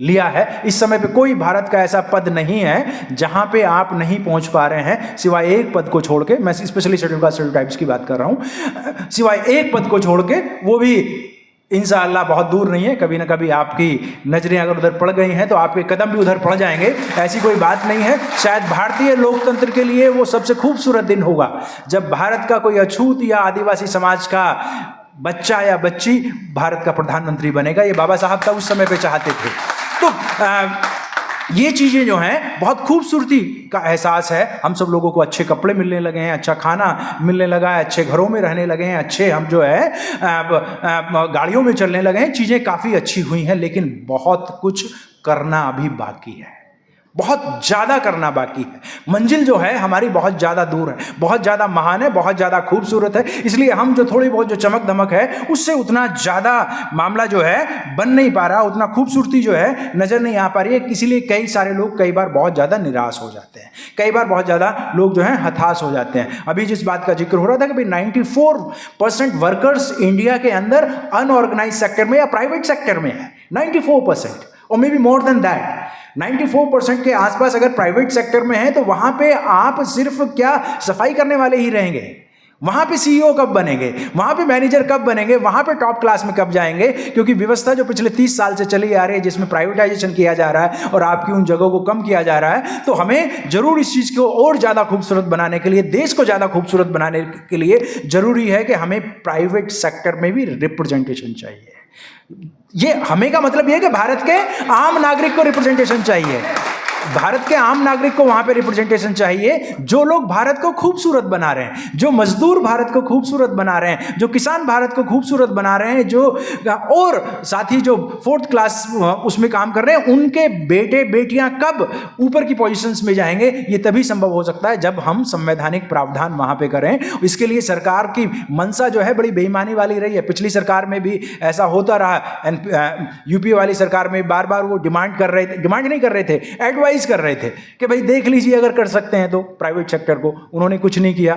लिया है। इस समय पे कोई भारत का ऐसा पद नहीं है जहां पे आप नहीं पहुंच पा रहे हैं, सिवाय एक पद को छोड़ के। मैं specially schedule caste, schedule types की बात कर रहा हूं, सिवाय एक पद को छोड़ के, वो भी इंशाअल्लाह बहुत दूर नहीं है। कभी ना कभी आपकी नजरें अगर उधर पड़ गई हैं तो आपके कदम भी उधर पड़ जाएंगे, ऐसी कोई बात नहीं है। शायद भारतीय लोकतंत्र के लिए वो सबसे खूबसूरत दिन होगा जब भारत का कोई अछूत या आदिवासी समाज का बच्चा या बच्ची भारत का प्रधानमंत्री बनेगा। ये बाबा साहब का उस समय पे चाहते थे। तो ये चीजें जो हैं, बहुत खूबसूरती का एहसास है। हम सब लोगों को अच्छे कपड़े मिलने लगे हैं, अच्छा खाना मिलने लगा है, अच्छे घरों में रहने लगे हैं, अच्छे हम जो है गाड़ियों में चलने लगे हैं। चीजें काफी अच्छी हुई हैं, लेकिन बहुत कुछ करना अभी बाकी है, बहुत ज्यादा करना बाकी है। मंजिल जो है हमारी बहुत ज्यादा दूर है, बहुत ज्यादा महान है, बहुत ज्यादा खूबसूरत है। इसलिए हम जो थोड़ी बहुत जो चमक धमक है, उससे उतना ज्यादा मामला जो है बन नहीं पा रहा, उतना खूबसूरती जो है नजर नहीं आ पा रही है। इसीलिए कई सारे लोग कई बार बहुत ज्यादा निराश हो जाते हैं, कई बार बहुत ज्यादा लोग जो है हताश हो जाते हैं। अभी जिस बात का जिक्र हो रहा था कि भाई 94% वर्कर्स इंडिया के अंदर अनऑर्गेनाइज सेक्टर में या प्राइवेट सेक्टर में है, 94% और may be more than that. 94% के आसपास अगर प्राइवेट सेक्टर में है तो वहां पे आप सिर्फ क्या सफाई करने वाले ही रहेंगे, वहां पे सीईओ कब बनेंगे, वहां पे मैनेजर कब बनेंगे, वहां पे टॉप क्लास में कब जाएंगे? क्योंकि व्यवस्था जो पिछले 30 साल से चली आ रही है, जिसमें प्राइवेटाइजेशन किया जा रहा है और आपकी उन जगहों को कम किया जा रहा है। तो हमें जरूर इस चीज को और ज्यादा खूबसूरत बनाने के लिए, देश को ज्यादा खूबसूरत बनाने के लिए जरूरी है कि हमें प्राइवेट सेक्टर में भी रिप्रेजेंटेशन चाहिए। ये हमें का मतलब यह है कि भारत के आम नागरिक को रिप्रेजेंटेशन चाहिए, भारत के आम नागरिक को वहां पे रिप्रेजेंटेशन चाहिए, जो लोग भारत को खूबसूरत बना रहे हैं, जो मजदूर भारत को खूबसूरत बना रहे हैं, जो किसान भारत को खूबसूरत बना रहे हैं, जो और साथ ही जो 4th क्लास उसमें काम कर रहे हैं, उनके बेटे बेटियां कब ऊपर की पोजीशंस में जाएंगे? ये तभी संभव हो सकता है जब हम संवैधानिक प्रावधान वहां पे करें। इसके लिए सरकार की मंशा जो है बड़ी बेईमानी वाली रही है। पिछली सरकार में भी ऐसा होता रहा, यूपी वाली सरकार में बार बार वो डिमांड नहीं कर रहे थे, एडवाइस कर रहे थे कि भाई देख लीजिए अगर कर सकते हैं तो प्राइवेट सेक्टर को। उन्होंने कुछ नहीं किया।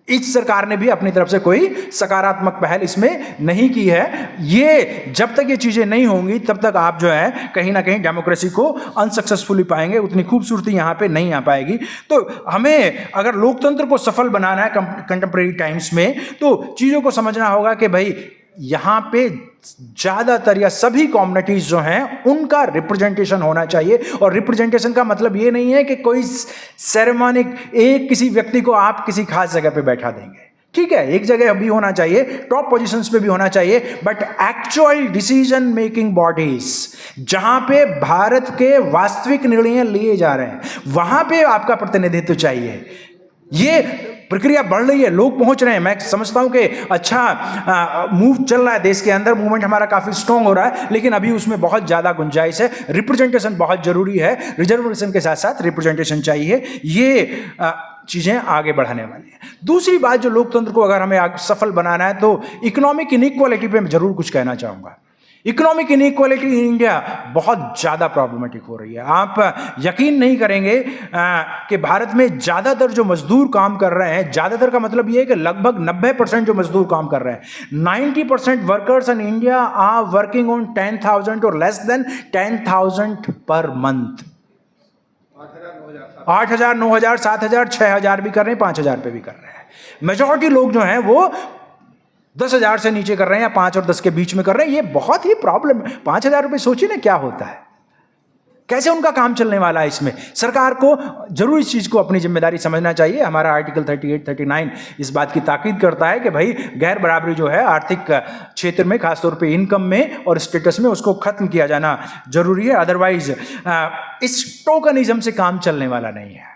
इस सरकार ने भी अपनी तरफ से कोई सकारात्मक पहल इसमें नहीं की है। ये जब तक ये चीजें नहीं होंगी तब तक आप जो है कहीं ना कहीं डेमोक्रेसी को अनसक्सेसफुली पाएंगे, उतनी खूबसूरती यहां पे नहीं आ पाएगी। तो हमें अगर लोकतंत्र को सफल बनाना है कंटेम्प्रेरी टाइम्स में, तो चीजों को समझना होगा कि भाई यहां पे ज्यादातर या सभी कम्युनिटीज जो हैं उनका रिप्रेजेंटेशन होना चाहिए। और रिप्रेजेंटेशन का मतलब ये नहीं है कि कोई सेरेमोनिक एक किसी व्यक्ति को आप किसी खास जगह पे बैठा देंगे, ठीक है, एक जगह भी होना चाहिए, टॉप पोजीशंस पे भी होना चाहिए, but actual decision making bodies जहां पे भारत के वास्तविक निर्णय लिए जा रहे हैं, वहां पे आपका प्रतिनिधित्व चाहिए। ये प्रक्रिया बढ़ रही है, लोग पहुंच रहे हैं, मैं समझता हूं कि अच्छा मूव चल रहा है देश के अंदर, मूवमेंट हमारा काफी स्ट्रांग हो रहा है, लेकिन अभी उसमें बहुत ज्यादा गुंजाइश है। रिप्रेजेंटेशन बहुत जरूरी है, रिजर्वेशन के साथ साथ रिप्रेजेंटेशन चाहिए, ये चीजें आगे बढ़ाने वाली हैं। दूसरी बात, जो लोकतंत्र को अगर हमें सफल बनाना है तो इकोनॉमिक इनइक्वालिटी पे मैं जरूर कुछ कहना चाहूंगा। इकोनॉमिक इनइक्वालिटी इन इंडिया बहुत ज़्यादा प्रॉब्लमेटिक हो रही है। आप यकीन नहीं करेंगे कि भारत में ज़्यादातर जो मजदूर काम कर रहे हैं, ज़्यादातर का मतलब ये है कि लगभग 90% जो मजदूर काम कर रहे हैं, 90% workers in India are working on 10,000 और लेस देन 10,000 पर मंथ। 8,000, 9,000, 7,000, 6,000 भी कर रहे हैं, 5,000 पे भी कर रहे हैं। मेजॉरिटी लोग जो हैं वो 10,000 से नीचे कर रहे हैं या 5 और 10 के बीच में कर रहे हैं। ये बहुत ही प्रॉब्लम। 5,000 रुपये सोचिए ना क्या होता है, कैसे उनका काम चलने वाला है। इसमें सरकार को जरूर इस चीज को अपनी जिम्मेदारी समझना चाहिए। हमारा आर्टिकल 38, 39 इस बात की ताकीद करता है कि भाई गैर बराबरी जो है आर्थिक क्षेत्र में, खासतौर पे इनकम में और स्टेटस में, उसको खत्म किया जाना जरूरी है। अदरवाइज इस टोकनिज्म से काम चलने वाला नहीं है।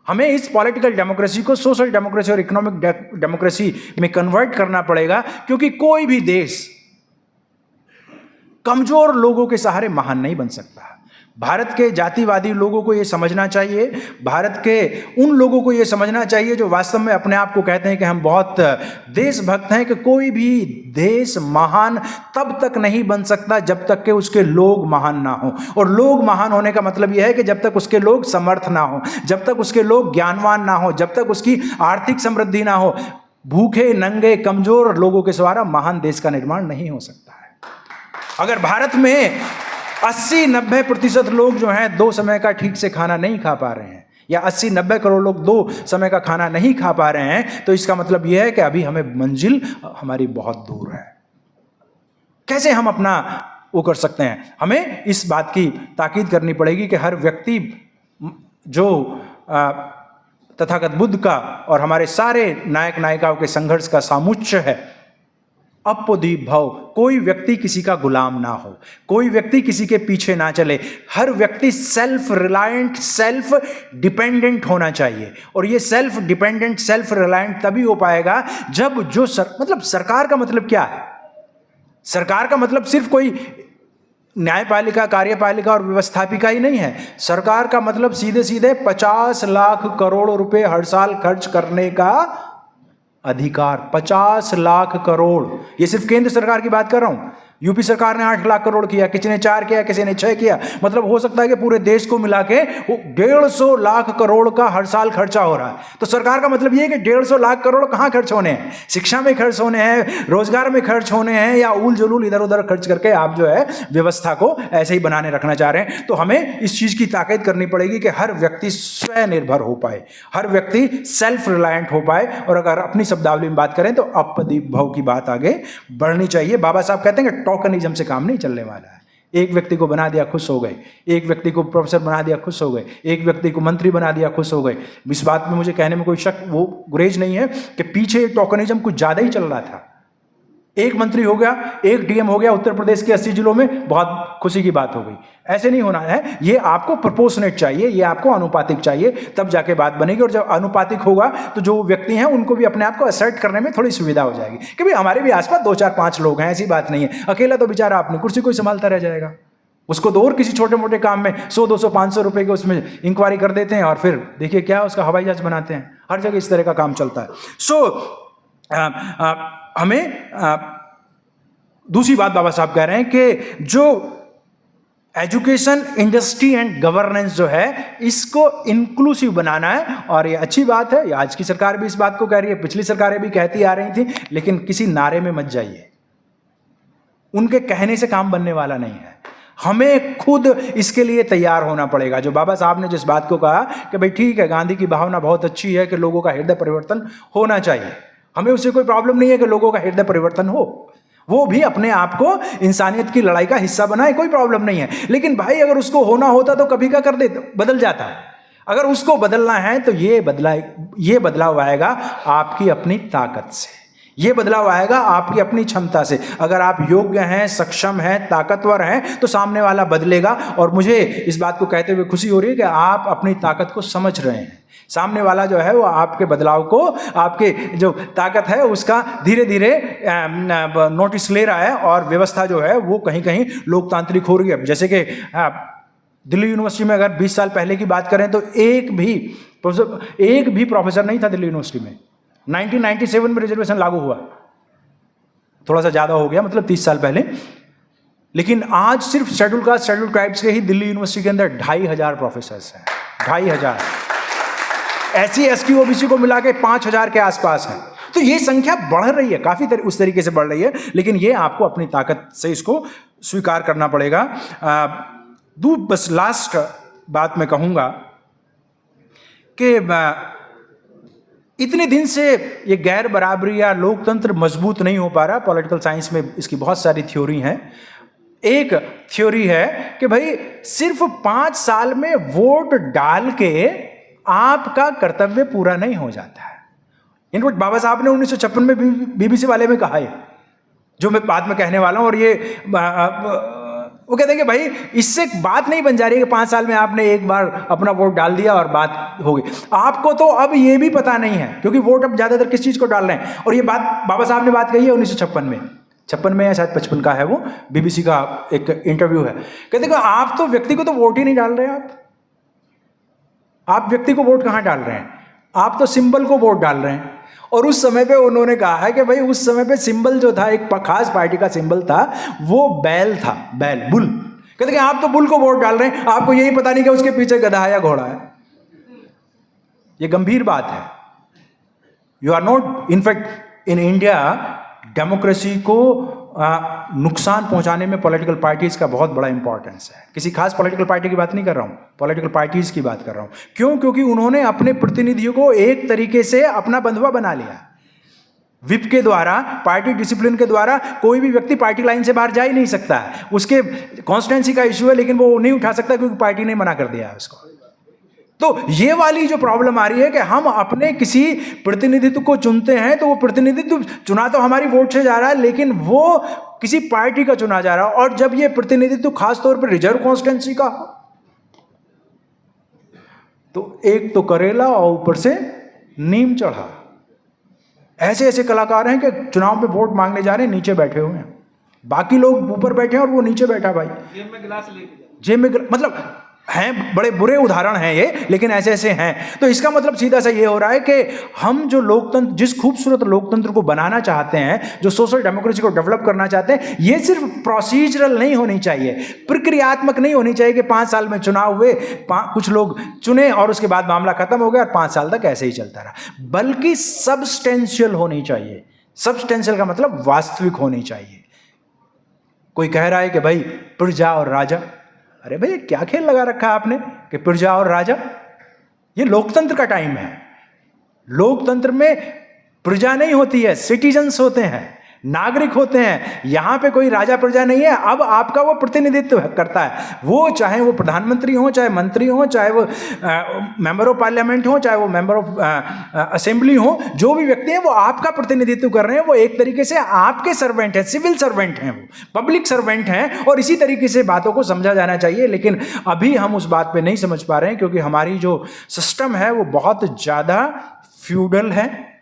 हमें इस पॉलिटिकल डेमोक्रेसी को सोशल डेमोक्रेसी और इकोनॉमिक डेमोक्रेसी में कन्वर्ट करना पड़ेगा, क्योंकि कोई भी देश कमजोर लोगों के सहारे महान नहीं बन सकता। भारत के जातिवादी लोगों को यह समझना चाहिए, भारत के उन लोगों को यह समझना चाहिए जो वास्तव में अपने आप को कहते हैं कि हम बहुत देशभक्त हैं, कि कोई भी देश महान तब तक नहीं बन सकता जब तक कि उसके लोग महान ना हो। और लोग महान होने का मतलब यह है कि जब तक उसके लोग समर्थ ना हो, जब तक उसके लोग ज्ञानवान ना हो, जब तक उसकी आर्थिक समृद्धि ना हो। भूखे, नंगे, कमजोर लोगों के द्वारा महान देश का निर्माण नहीं हो सकता है। अगर भारत में 80-90% लोग जो हैं 2 समय का ठीक से खाना नहीं खा पा रहे हैं, या 80-90 करोड़ लोग 2 समय का खाना नहीं खा पा रहे हैं, तो इसका मतलब यह है कि अभी हमें मंजिल हमारी बहुत दूर है। कैसे हम अपना वो कर सकते हैं? हमें इस बात की ताकीद करनी पड़ेगी कि हर व्यक्ति जो तथागत बुद्ध का और हमारे सारे नायक नायिकाओं के संघर्ष का सामुच्य है, अपोदीप भव, कोई व्यक्ति किसी का गुलाम ना हो, कोई व्यक्ति किसी के पीछे ना चले, हर व्यक्ति सेल्फ रिलायंट, सेल्फ डिपेंडेंट होना चाहिए। और ये सेल्फ डिपेंडेंट, सेल्फ रिलायंट तभी हो पाएगा जब जो मतलब सरकार का मतलब क्या है? सरकार का मतलब सिर्फ कोई न्यायपालिका, कार्यपालिका और व्यवस्थापिका ही नहीं है। सरकार का मतलब सीधे सीधे 50 लाख करोड़ रुपए हर साल खर्च करने का अधिकार। 50 लाख करोड़, ये सिर्फ केंद्र सरकार की बात कर रहा हूं। यूपी सरकार ने 8 लाख करोड़ किया, किसी ने 4 किया, किसी ने 6 किया। मतलब हो सकता है कि पूरे देश को मिला के 150 लाख करोड़ का हर साल खर्चा हो रहा है। तो सरकार का मतलब ये है कि 150 लाख करोड़ कहाँ खर्च होने हैं? शिक्षा में खर्च होने हैं, रोजगार में खर्च होने हैं, या उल जुलूल इधर उधर खर्च करके आप जो है व्यवस्था को ऐसे ही बनाने रखना चाह रहे हैं। तो हमें इस चीज की ताकीद करनी पड़ेगी कि हर व्यक्ति स्वनिर्भर हो पाए, हर व्यक्ति सेल्फ रिलायंट हो पाए। और अगर अपनी शब्दावली में बात करें तो अपदीप भव की बात आगे बढ़नी चाहिए। बाबा साहब कहते हैं कि टोकनिज्म से काम नहीं चलने वाला है। एक व्यक्ति को बना दिया, खुश हो गए, एक व्यक्ति को प्रोफेसर बना दिया, खुश हो गए, एक व्यक्ति को मंत्री बना दिया, खुश हो गए। इस बात में मुझे कहने में कोई शक वो गुरेज नहीं है कि पीछे टोकनिज्म कुछ ज्यादा ही चल रहा था। एक मंत्री हो गया, एक डीएम हो गया उत्तर प्रदेश के 80 जिलों में, बहुत खुशी की बात हो गई। ऐसे नहीं होना है, ये आपको प्रोपोर्शनेट चाहिए, ये आपको अनुपातिक चाहिए, तब जाके बात बनेगी। और जब अनुपातिक होगा तो जो व्यक्ति हैं उनको भी अपने आप को असर्ट करने में थोड़ी सुविधा हो जाएगी कि भाई हमारे भी आसपास 2, 4, 5 लोग हैं, ऐसी बात नहीं है। अकेला तो बेचारा अपनी कुर्सी को ही संभालता रह जाएगा। उसको तो और किसी छोटे मोटे काम में 100, 200, 500 रुपए के उसमें इंक्वायरी कर देते हैं और फिर देखिए क्या उसका हवाई जहाज बनाते हैं। हर जगह इस तरह का काम चलता है। हमें दूसरी बात बाबा साहब कह रहे हैं कि जो एजुकेशन, इंडस्ट्री एंड गवर्नेंस जो है, इसको इंक्लूसिव बनाना है। और ये अच्छी बात है, ये आज की सरकार भी इस बात को कह रही है, पिछली सरकारें भी कहती आ रही थी, लेकिन किसी नारे में मत जाइए, उनके कहने से काम बनने वाला नहीं है। हमें खुद इसके लिए तैयार होना पड़ेगा। जो बाबा साहब ने जिस बात को कहा कि भाई ठीक है, गांधी की भावना बहुत अच्छी है कि लोगों का हृदय परिवर्तन होना चाहिए, हमें उससे कोई प्रॉब्लम नहीं है कि लोगों का हृदय परिवर्तन हो, वो भी अपने आप को इंसानियत की लड़ाई का हिस्सा बनाए, कोई प्रॉब्लम नहीं है। लेकिन भाई अगर उसको होना होता तो कभी का कर देता, बदल जाता। अगर उसको बदलना है तो ये बदलाव आएगा आपकी अपनी ताकत से, ये बदलाव आएगा आपकी अपनी क्षमता से। अगर आप योग्य हैं, सक्षम हैं, ताकतवर हैं तो सामने वाला बदलेगा। और मुझे इस बात को कहते हुए खुशी हो रही है कि आप अपनी ताकत को समझ रहे हैं। सामने वाला जो है वो आपके बदलाव को, आपके जो ताकत है उसका धीरे धीरे नोटिस ले रहा है, और व्यवस्था जो है वो कहीं कहीं लोकतांत्रिक हो रही है। जैसे कि दिल्ली यूनिवर्सिटी में अगर 20 साल पहले की बात करें तो एक भी प्रोफेसर नहीं था दिल्ली यूनिवर्सिटी में। 1997 में रिजर्वेशन लागू हुआ, थोड़ा सा ज़्यादा हो गया, मतलब 30 साल पहले। लेकिन आज सिर्फ शेड्यूल कास्ट, शेड्यूल ट्राइब्स के ही दिल्ली यूनिवर्सिटी के अंदर 2500 प्रोफेसर्स हैं, 2500। SC ST OBC को मिला के 5000 के आसपास हैं। तो ये संख्या बढ़ रही है, काफ़ी उस तरीके से बढ़ रही है, लेकिन ये आपको अपनी ताकत से इसको स्वीकार करना पड़ेगा। बस लास्ट बात मैं कहूँगा कि इतने दिन से ये गैर बराबरी या लोकतंत्र मजबूत नहीं हो पा रहा। पॉलिटिकल साइंस में इसकी बहुत सारी थ्योरी हैं। एक थ्योरी है कि भाई सिर्फ 5 साल में वोट डाल के आपका कर्तव्य पूरा नहीं हो जाता है। इनफैक्ट बाबा साहब ने 1956 में BBC वाले में कहा है, जो मैं बाद में कहने वाला हूं। और ये वो कहते हैं कि भाई इससे बात नहीं बन जा रही है कि 5 साल में आपने एक बार अपना वोट डाल दिया और बात हो गई। आपको तो अब ये भी पता नहीं है, क्योंकि वोट अब ज्यादातर किस चीज को डाल रहे हैं। और ये बात बाबा साहब ने बात कही है 1956 में, 56 में या शायद 55 का है, वो BBC का एक इंटरव्यू है। कहते हैं आप तो व्यक्ति को तो वोट ही नहीं डाल रहे, आप व्यक्ति को वोट कहाँ डाल रहे हैं, आप तो सिंबल को वोट डाल रहे हैं। और उस समय पे उन्होंने कहा है कि भाई उस समय पे सिंबल जो था, एक खास पार्टी का सिंबल था, वो बैल था, बैल, बुल। कहते कि आप तो बुल को वोट डाल रहे हैं, आपको यही पता नहीं कि उसके पीछे गधा है या घोड़ा है। ये गंभीर बात है। You are not, in fact in India democracy को नुकसान पहुंचाने में पॉलिटिकल पार्टीज का बहुत बड़ा इंपॉर्टेंस है। किसी खास पॉलिटिकल पार्टी की बात नहीं कर रहा हूं, पॉलिटिकल पार्टीज की बात कर रहा हूं। क्यों? क्योंकि उन्होंने अपने प्रतिनिधियों को एक तरीके से अपना बंधुआ बना लिया। विप के द्वारा, पार्टी डिसिप्लिन के द्वारा कोई भी व्यक्ति पार्टी लाइन से बाहर जा ही नहीं सकता है। उसके कॉन्स्टिट्यूंसी का इश्यू है, लेकिन वो नहीं उठा सकता क्योंकि पार्टी ने मना कर दिया है उसको। तो ये वाली जो प्रॉब्लम आ रही है कि हम अपने किसी प्रतिनिधित्व को चुनते हैं, तो वो प्रतिनिधित्व चुना तो हमारी वोट से जा रहा है, लेकिन वो किसी पार्टी का चुना जा रहा है। और जब ये प्रतिनिधित्व खासतौर पर रिजर्व कॉन्स्टिट्यूंसी का, तो एक तो करेला और ऊपर से नीम चढ़ा। ऐसे ऐसे कलाकार हैं कि चुनाव में वोट मांगने जा रहे हैं, नीचे बैठे हुए हैं, बाकी लोग ऊपर बैठे हैं और वो नीचे बैठा। भाई जेब में गिलास लेके, जेब में मतलब हैं, बड़े बुरे उदाहरण हैं ये, लेकिन ऐसे ऐसे हैं। तो इसका मतलब सीधा सा ये हो रहा है कि हम जो लोकतंत्र, जिस खूबसूरत लोकतंत्र को बनाना चाहते हैं, जो सोशल डेमोक्रेसी को डेवलप करना चाहते हैं, ये सिर्फ प्रोसीजरल नहीं होनी चाहिए, प्रक्रियात्मक नहीं होनी चाहिए कि 5 साल में चुनाव हुए, कुछ लोग चुने और उसके बाद मामला खत्म हो गया और 5 साल तक ऐसे ही चलता रहा। बल्कि सब्सटेंशियल होनी चाहिए। सब्सटेंशियल का मतलब वास्तविक होनी चाहिए। कोई कह रहा है कि भाई प्रजा और राजा, अरे भाई क्या खेल लगा रखा है आपने कि प्रजा और राजा? ये लोकतंत्र का टाइम है। लोकतंत्र में प्रजा नहीं होती है, सिटीजन्स होते हैं, नागरिक होते हैं। यहां पे कोई राजा प्रजा नहीं है। अब आपका वो प्रतिनिधित्व करता है, वो चाहे वो प्रधानमंत्री हो, चाहे मंत्री हो, चाहे वो मेंबर ऑफ पार्लियामेंट हो, चाहे वो मेंबर ऑफ असेंबली हो, जो भी व्यक्ति हैं वो आपका प्रतिनिधित्व कर रहे हैं। वो एक तरीके से आपके सर्वेंट हैं, सिविल सर्वेंट हैं, वो पब्लिक सर्वेंट हैं। और इसी तरीके से बातों को समझा जाना चाहिए। लेकिन अभी हम उस बात पे नहीं समझ पा रहे हैं, क्योंकि हमारी जो सिस्टम है वो बहुत ज़्यादा फ्यूडल है।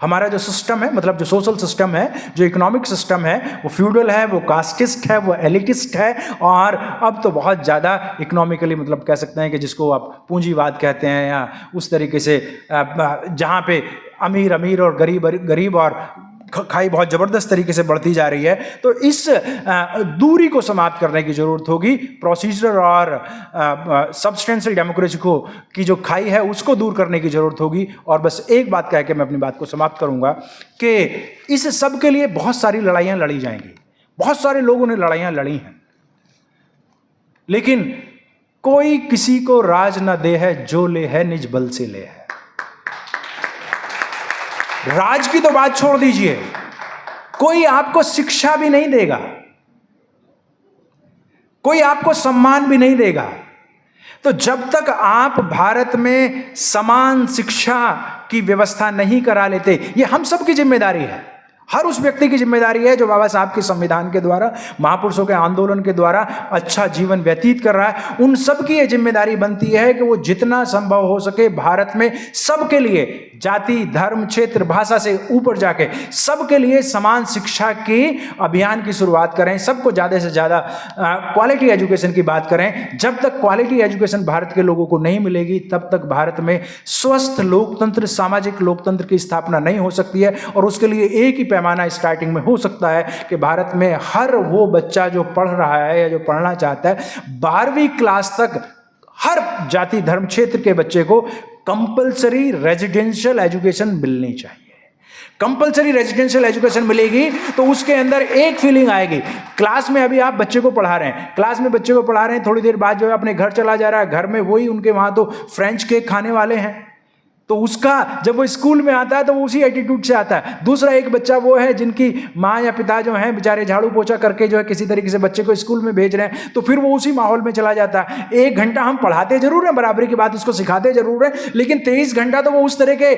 हमारा जो सिस्टम है, मतलब जो सोशल सिस्टम है, जो इकोनॉमिक सिस्टम है, वो फ्यूडल है, वो कास्टिस्ट है, वो एलिटिस्ट है। और अब तो बहुत ज़्यादा इकोनॉमिकली, मतलब कह सकते हैं कि जिसको आप पूंजीवाद कहते हैं, या उस तरीके से जहाँ पे अमीर अमीर और गरीब गरीब और खाई बहुत ज़बरदस्त तरीके से बढ़ती जा रही है। तो इस दूरी को समाप्त करने की ज़रूरत होगी। प्रोसीजर और सब्सटेंशियल डेमोक्रेसी को की जो खाई है उसको दूर करने की ज़रूरत होगी। और बस एक बात कह के मैं अपनी बात को समाप्त करूंगा कि इस सब के लिए बहुत सारी लड़ाइयाँ लड़ी जाएंगी। बहुत सारे लोगों ने लड़ाइयाँ लड़ी हैं, लेकिन कोई किसी को राज न दे है, जो ले है निज बल से ले है। राज की तो बात छोड़ दीजिए, कोई आपको शिक्षा भी नहीं देगा, कोई आपको सम्मान भी नहीं देगा। तो जब तक आप भारत में समान शिक्षा की व्यवस्था नहीं करा लेते, ये हम सब की जिम्मेदारी है, हर उस व्यक्ति की जिम्मेदारी है जो बाबा साहब के संविधान के द्वारा, महापुरुषों के आंदोलन के द्वारा अच्छा जीवन व्यतीत कर रहा है। उन सब की ये जिम्मेदारी बनती है कि वो जितना संभव हो सके भारत में सबके लिए, जाति, धर्म, क्षेत्र, भाषा से ऊपर जाके सबके लिए समान शिक्षा के अभियान की शुरुआत करें, सबको ज़्यादा से ज़्यादा क्वालिटी एजुकेशन की बात करें। जब तक क्वालिटी एजुकेशन भारत के लोगों को नहीं मिलेगी, तब तक भारत में स्वस्थ लोकतंत्र, सामाजिक लोकतंत्र की स्थापना नहीं हो सकती है। और उसके लिए एक ही पैमाना स्टार्टिंग में हो सकता है कि भारत में हर वो बच्चा जो पढ़ रहा है या जो पढ़ना चाहता है, 12वीं क्लास तक हर जाति, धर्म, क्षेत्र के बच्चे को कंपलसरी रेजिडेंशियल एजुकेशन मिलनी चाहिए। कंपलसरी रेजिडेंशियल एजुकेशन मिलेगी तो उसके अंदर एक फीलिंग आएगी। क्लास में अभी आप बच्चे को पढ़ा रहे हैं, क्लास में बच्चे को पढ़ा रहे हैं, थोड़ी देर बाद जो है अपने घर चला जा रहा है, घर में वही उनके वहाँ तो फ्रेंच केक खाने वाले हैं, तो उसका जब वो स्कूल में आता है तो वो उसी एटीट्यूड से आता है। दूसरा एक बच्चा वो है जिनकी माँ या पिता जो हैं बेचारे झाड़ू पोछा करके जो है किसी तरीके से बच्चे को स्कूल में भेज रहे हैं, तो फिर वो उसी माहौल में चला जाता है। 1 घंटा हम पढ़ाते जरूर हैं, बराबरी की बात उसको सिखाते जरूर हैं, लेकिन 23 घंटा तो वो उस तरह के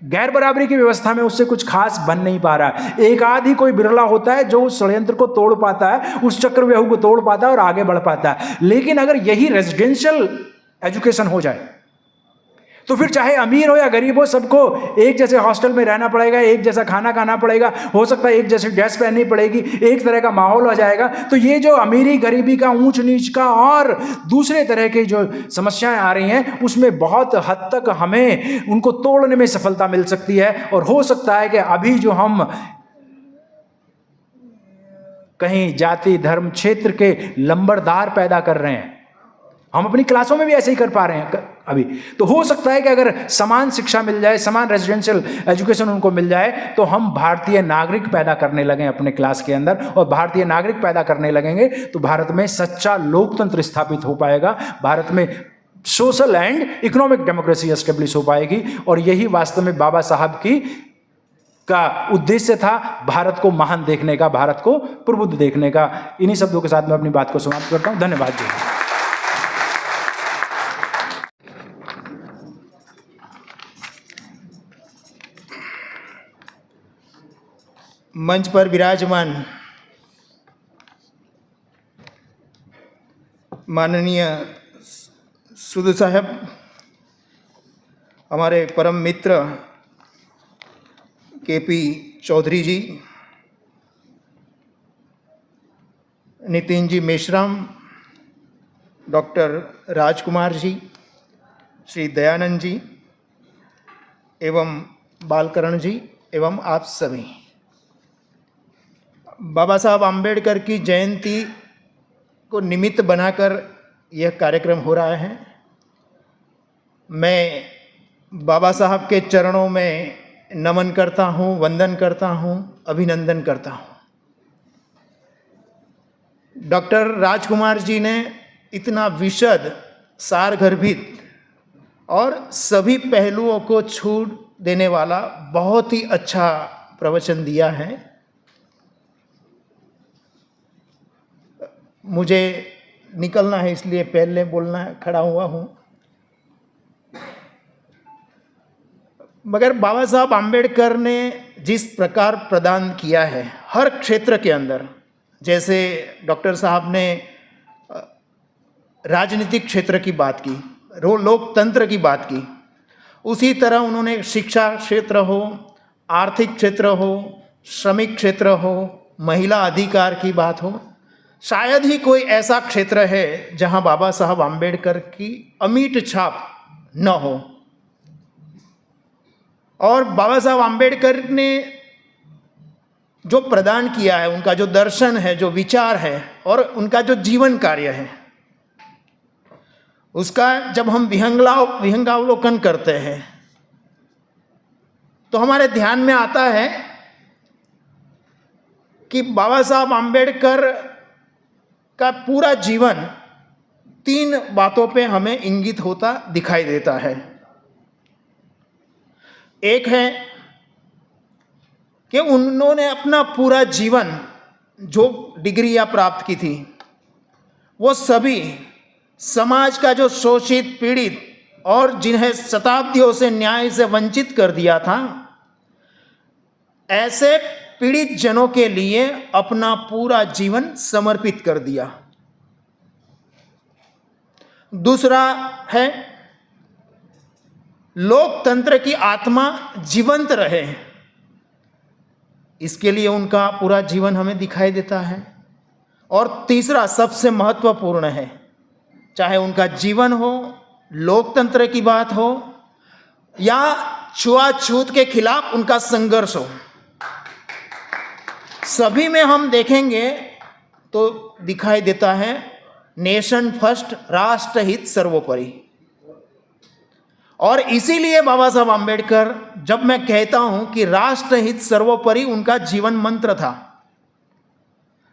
गैर बराबरी की व्यवस्था में उससे कुछ खास बन नहीं पा रहा है। एक आध ही कोई बिरला होता है जो उस षड्यंत्र को तोड़ पाता है, उस चक्रव्यूह को तोड़ पाता है और आगे बढ़ पाता है। लेकिन अगर यही रेजिडेंशियल एजुकेशन हो जाए तो फिर चाहे अमीर हो या गरीब हो, सबको एक जैसे हॉस्टल में रहना पड़ेगा, एक जैसा खाना खाना पड़ेगा, हो सकता है एक जैसी ड्रेस पहननी पड़ेगी, एक तरह का माहौल हो जाएगा। तो ये जो अमीरी गरीबी का, ऊंच नीच का और दूसरे तरह की जो समस्याएं आ रही हैं, उसमें बहुत हद तक हमें उनको तोड़ने में सफलता मिल सकती है। और हो सकता है कि अभी जो हम कहीं जाति, धर्म, क्षेत्र के लंबरदार पैदा कर रहे हैं, हम अपनी क्लासों में भी ऐसे ही कर पा रहे हैं अभी, तो हो सकता है कि अगर समान शिक्षा मिल जाए, समान रेजिडेंशियल एजुकेशन उनको मिल जाए, तो हम भारतीय नागरिक पैदा करने लगें अपने क्लास के अंदर। और भारतीय नागरिक पैदा करने लगेंगे तो भारत में सच्चा लोकतंत्र स्थापित हो पाएगा, भारत में social and economic democracy establish हो पाएगी। और यही वास्तव में बाबा साहब का उद्देश्य था, भारत को महान देखने का, भारत को प्रबुद्ध देखने का। इन्हीं शब्दों के साथ मैं अपनी बात को समाप्त करता हूँ। धन्यवाद जी। मंच पर विराजमान माननीय सुधु साहब, हमारे परम मित्र केपी चौधरी जी, नितिन जी मेश्राम, डॉक्टर राजकुमार जी, श्री दयानंद जी एवं बालकरण जी एवं आप सभी, बाबा साहब आम्बेडकर की जयंती को निमित्त बनाकर यह कार्यक्रम हो रहा है। मैं बाबा साहब के चरणों में नमन करता हूँ, वंदन करता हूँ, अभिनंदन करता हूँ। डॉक्टर राजकुमार जी ने इतना विशद, सारगर्भित और सभी पहलुओं को छू देने वाला बहुत ही अच्छा प्रवचन दिया है। मुझे निकलना है इसलिए पहले बोलना है, खड़ा हुआ हूँ। मगर बाबा साहब आम्बेडकर ने जिस प्रकार प्रदान किया है हर क्षेत्र के अंदर, जैसे डॉक्टर साहब ने राजनीतिक क्षेत्र की बात की, लोकतंत्र की बात की, उसी तरह उन्होंने शिक्षा क्षेत्र हो, आर्थिक क्षेत्र हो, श्रमिक क्षेत्र हो, महिला अधिकार की बात हो, शायद ही कोई ऐसा क्षेत्र है जहां बाबा साहब आम्बेडकर की अमिट छाप न हो। और बाबा साहब आम्बेडकर ने जो प्रदान किया है, उनका जो दर्शन है, जो विचार है और उनका जो जीवन कार्य है, उसका जब हम विहंगावलोकन करते हैं तो हमारे ध्यान में आता है कि बाबा साहब आम्बेडकर का पूरा जीवन 3 बातों पे हमें इंगित होता दिखाई देता है। एक है कि उन्होंने अपना पूरा जीवन जो डिग्रियां प्राप्त की थी वो सभी समाज का जो शोषित, पीड़ित और जिन्हें शताब्दियों से न्याय से वंचित कर दिया था, ऐसे पीड़ित जनों के लिए अपना पूरा जीवन समर्पित कर दिया। दूसरा है, लोकतंत्र की आत्मा जीवंत रहे, इसके लिए उनका पूरा जीवन हमें दिखाई देता है। और तीसरा सबसे महत्वपूर्ण है, चाहे उनका जीवन हो, लोकतंत्र की बात हो या छुआछूत के खिलाफ उनका संघर्ष हो, सभी में हम देखेंगे तो दिखाई देता है नेशन फर्स्ट, राष्ट्रहित सर्वोपरि। और इसीलिए बाबा साहब आम्बेडकर, जब मैं कहता हूं कि राष्ट्रहित सर्वोपरि उनका जीवन मंत्र था,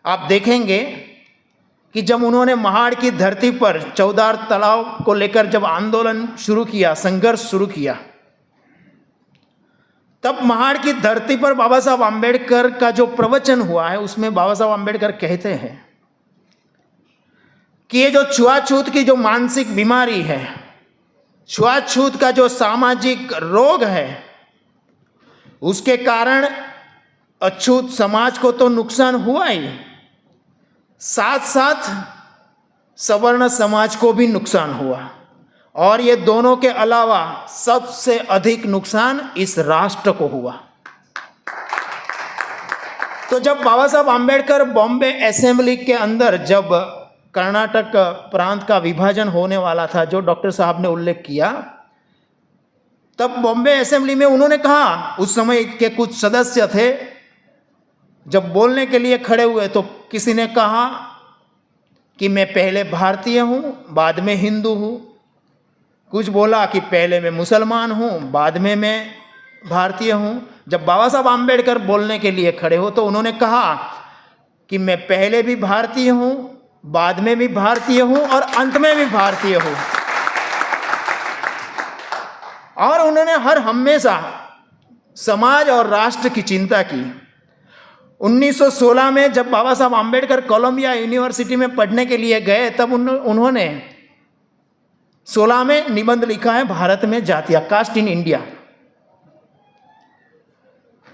आप देखेंगे कि जब उन्होंने महाड़ की धरती पर चौदार तालाब को लेकर जब आंदोलन शुरू किया, संघर्ष शुरू किया, तब महाड़ की धरती पर बाबा साहब आम्बेडकर का जो प्रवचन हुआ है, उसमें बाबा साहब आम्बेडकर कहते हैं कि ये जो छुआछूत की जो मानसिक बीमारी है, छुआछूत का जो सामाजिक रोग है, उसके कारण अछूत समाज को तो नुकसान हुआ ही, साथ साथ सवर्ण समाज को भी नुकसान हुआ। और ये दोनों के अलावा सबसे अधिक नुकसान इस राष्ट्र को हुआ। तो जब बाबा साहब आम्बेडकर बॉम्बे असेंबली के अंदर, जब कर्नाटक प्रांत का विभाजन होने वाला था, जो डॉक्टर साहब ने उल्लेख किया, तब बॉम्बे असेंबली में उन्होंने कहा, उस समय के कुछ सदस्य थे, जब बोलने के लिए खड़े हुए तो किसी ने कहा कि मैं पहले भारतीय हूँ, बाद में हिंदू हूँ। कुछ बोला कि पहले मैं मुसलमान हूँ, बाद में मैं भारतीय हूँ। जब बाबा साहब आम्बेडकर बोलने के लिए खड़े हो तो उन्होंने कहा कि मैं पहले भी भारतीय हूँ, बाद में भी भारतीय हूँ और अंत में भी भारतीय हूँ। और उन्होंने हर हमेशा समाज और राष्ट्र की चिंता की। 1916 में जब बाबा साहब आम्बेडकर कोलंबिया यूनिवर्सिटी में पढ़ने के लिए गए, तब उन्होंने 16 में निबंध लिखा है, भारत में जातिया, कास्ट इन इंडिया।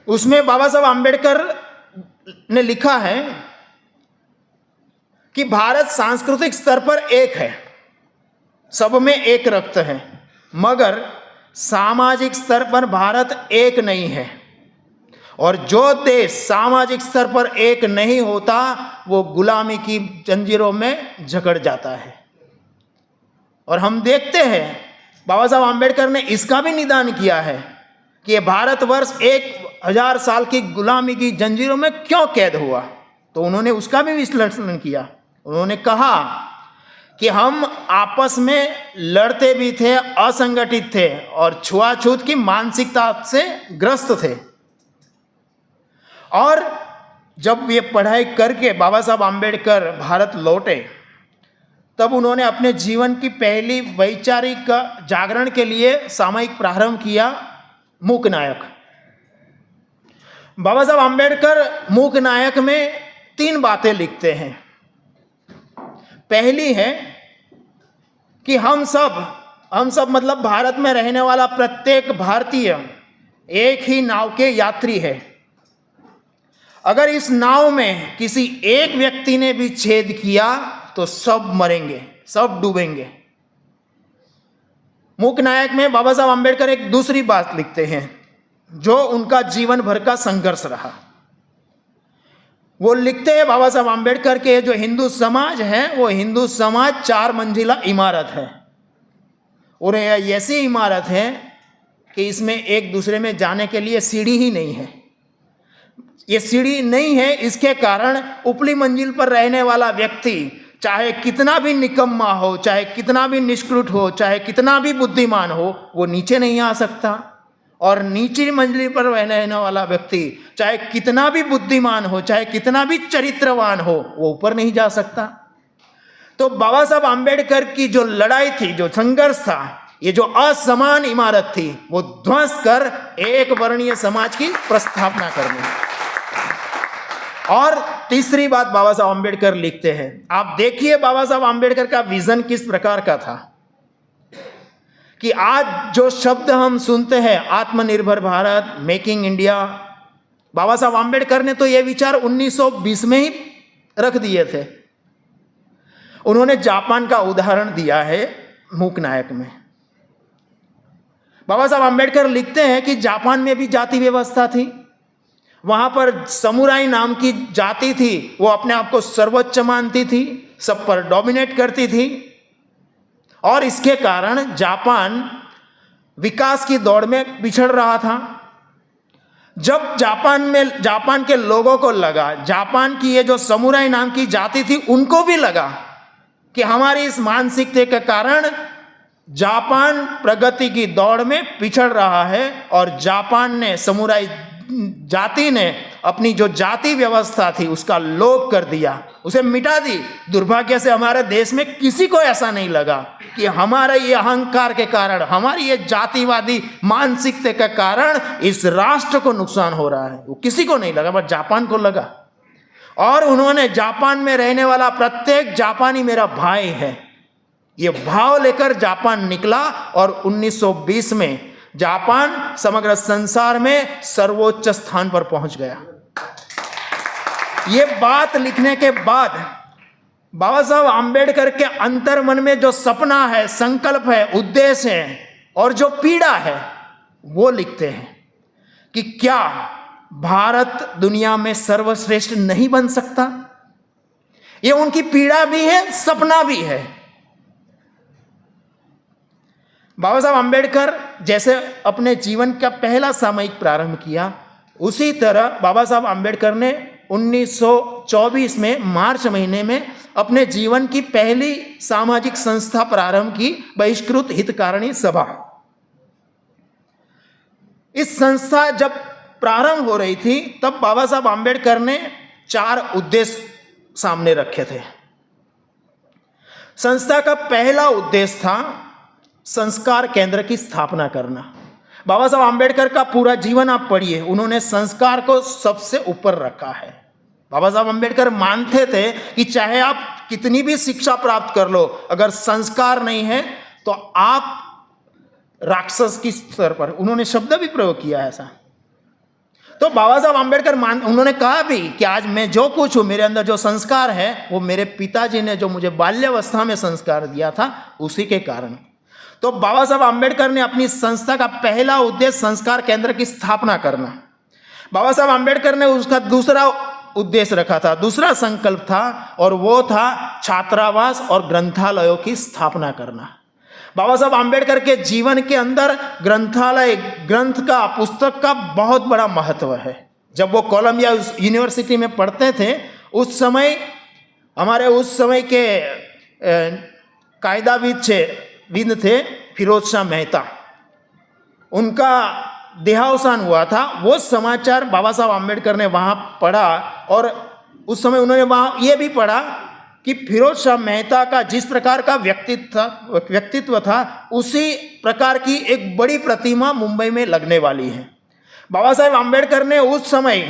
उसमें बाबा साहब आम्बेडकर ने लिखा है कि भारत सांस्कृतिक स्तर पर एक है, सब में एक रक्त है, मगर सामाजिक स्तर पर भारत एक नहीं है। और जो देश सामाजिक स्तर पर एक नहीं होता, वो गुलामी की जंजीरों में जकड़ जाता है। और हम देखते हैं बाबा साहब आम्बेडकर ने इसका भी निदान किया है कि ये भारतवर्ष 1000 साल की गुलामी की जंजीरों में क्यों कैद हुआ। तो उन्होंने उसका भी विश्लेषण किया। उन्होंने कहा कि हम आपस में लड़ते भी थे, असंगठित थे और छुआछूत की मानसिकता से ग्रस्त थे। और जब ये पढ़ाई करके बाबा साहब आम्बेडकर भारत लौटे, तब उन्होंने अपने जीवन की पहली वैचारिक जागरण के लिए सामयिक प्रारंभ किया, मूक नायक। बाबा साहब आम्बेडकर मूक नायक में 3 बातें लिखते हैं। पहली है कि हम सब मतलब भारत में रहने वाला प्रत्येक भारतीय एक ही नाव के यात्री है। अगर इस नाव में किसी एक व्यक्ति ने भी छेद किया तो सब मरेंगे, सब डूबेंगे। मूक नायक में बाबा साहब आम्बेडकर एक दूसरी बात लिखते हैं, जो उनका जीवन भर का संघर्ष रहा। वो लिखते हैं बाबा साहब आम्बेडकर के, जो हिंदू समाज है, वो हिंदू समाज 4 मंजिला इमारत है। और यह ऐसी इमारत है कि इसमें एक दूसरे में जाने के लिए सीढ़ी ही नहीं है। ये सीढ़ी नहीं है, इसके कारण ऊपरी मंजिल पर रहने वाला व्यक्ति चाहे कितना भी निकम्मा हो, चाहे कितना भी निष्कृत हो, चाहे कितना भी बुद्धिमान हो, वो नीचे नहीं आ सकता। और नीचे मंजिल पर रहने वाला व्यक्ति चाहे कितना भी बुद्धिमान हो, चाहे कितना भी चरित्रवान हो, वो ऊपर नहीं जा सकता। तो बाबा साहब आम्बेडकर की जो लड़ाई थी, जो संघर्ष था, ये जो असमान इमारत थी, वो ध्वंस कर एक वर्णीय समाज की प्रस्थापना करनी। और तीसरी बात बाबा साहब आम्बेडकर लिखते हैं, आप देखिए बाबा साहब आम्बेडकर का विजन किस प्रकार का था कि आज जो शब्द हम सुनते हैं आत्मनिर्भर भारत, मेकिंग इंडिया, बाबा साहब आम्बेडकर ने तो ये विचार 1920 में ही रख दिए थे। उन्होंने जापान का उदाहरण दिया है मूक नायक में। बाबा साहब आम्बेडकर लिखते हैं कि जापान में भी जाति व्यवस्था थी, वहां पर समुराई नाम की जाति थी, वो अपने आप को सर्वोच्च मानती थी, सब पर डोमिनेट करती थी, और इसके कारण जापान विकास की दौड़ में पिछड़ रहा था। जब जापान के लोगों को लगा, जापान की ये जो समुराई नाम की जाति थी उनको भी लगा कि हमारी इस मानसिकता के कारण जापान प्रगति की दौड़ में पिछड़ रहा है, और जापान ने, समुराई जाति ने अपनी जो जाति व्यवस्था थी उसका लोप कर दिया, उसे मिटा दी। दुर्भाग्य से हमारे देश में किसी को ऐसा नहीं लगा कि हमारे ये अहंकार के कारण, हमारी ये जातिवादी मानसिकता के कारण इस राष्ट्र को नुकसान हो रहा है, वो किसी को नहीं लगा, बट जापान को लगा। और उन्होंने जापान में रहने वाला प्रत्येक जापानी मेरा भाई है, ये भाव लेकर जापान निकला, और 1920 में जापान समग्र संसार में सर्वोच्च स्थान पर पहुंच गया। ये बात लिखने के बाद बाबा साहब आम्बेडकर के अंतर्मन में जो सपना है, संकल्प है, उद्देश्य है और जो पीड़ा है वो लिखते हैं कि क्या भारत दुनिया में सर्वश्रेष्ठ नहीं बन सकता। ये उनकी पीड़ा भी है, सपना भी है। बाबा साहब आम्बेडकर जैसे अपने जीवन का पहला सामयिक प्रारंभ किया, उसी तरह बाबा साहब आम्बेडकर ने 1924 में मार्च महीने में अपने जीवन की पहली सामाजिक संस्था प्रारंभ की, बहिष्कृत हितकारिणी सभा। इस संस्था जब प्रारंभ हो रही थी तब बाबा साहब आम्बेडकर ने 4 उद्देश्य सामने रखे थे। संस्था का पहला उद्देश्य था संस्कार केंद्र की स्थापना करना। बाबा साहब आम्बेडकर का पूरा जीवन आप पढ़िए, उन्होंने संस्कार को सबसे ऊपर रखा है। बाबा साहब आम्बेडकर मानते थे कि चाहे आप कितनी भी शिक्षा प्राप्त कर लो, अगर संस्कार नहीं है तो आप राक्षस की स्तर पर, उन्होंने शब्द भी प्रयोग किया है ऐसा। तो बाबा साहब आम्बेडकर उन्होंने कहा भी कि आज मैं जो कुछ हूँ, मेरे अंदर जो संस्कार है वो मेरे पिताजी ने जो मुझे बाल्यावस्था में संस्कार दिया था उसी के कारण। तो बाबा साहब आम्बेडकर ने अपनी संस्था का पहला उद्देश्य संस्कार केंद्र की स्थापना करना। बाबा साहब आम्बेडकर ने उसका दूसरा उद्देश्य रखा था, दूसरा संकल्प था, और वो था छात्रावास और ग्रंथालयों की स्थापना करना। बाबा साहब आम्बेडकर के जीवन के अंदर ग्रंथालय, ग्रंथ का, पुस्तक का बहुत बड़ा महत्व है। जब वो कोलंबिया यूनिवर्सिटी में पढ़ते थे उस समय हमारे उस समय के कायदाविद थे फिरोज शाह मेहता, उनका देहावसान हुआ था। वो समाचार बाबा साहब आम्बेडकर ने वहाँ पढ़ा, और उस समय उन्होंने वहाँ ये भी पढ़ा कि फिरोज शाह मेहता का जिस प्रकार का व्यक्तित्व था उसी प्रकार की एक बड़ी प्रतिमा मुंबई में लगने वाली है। बाबा साहब आम्बेडकर ने उस समय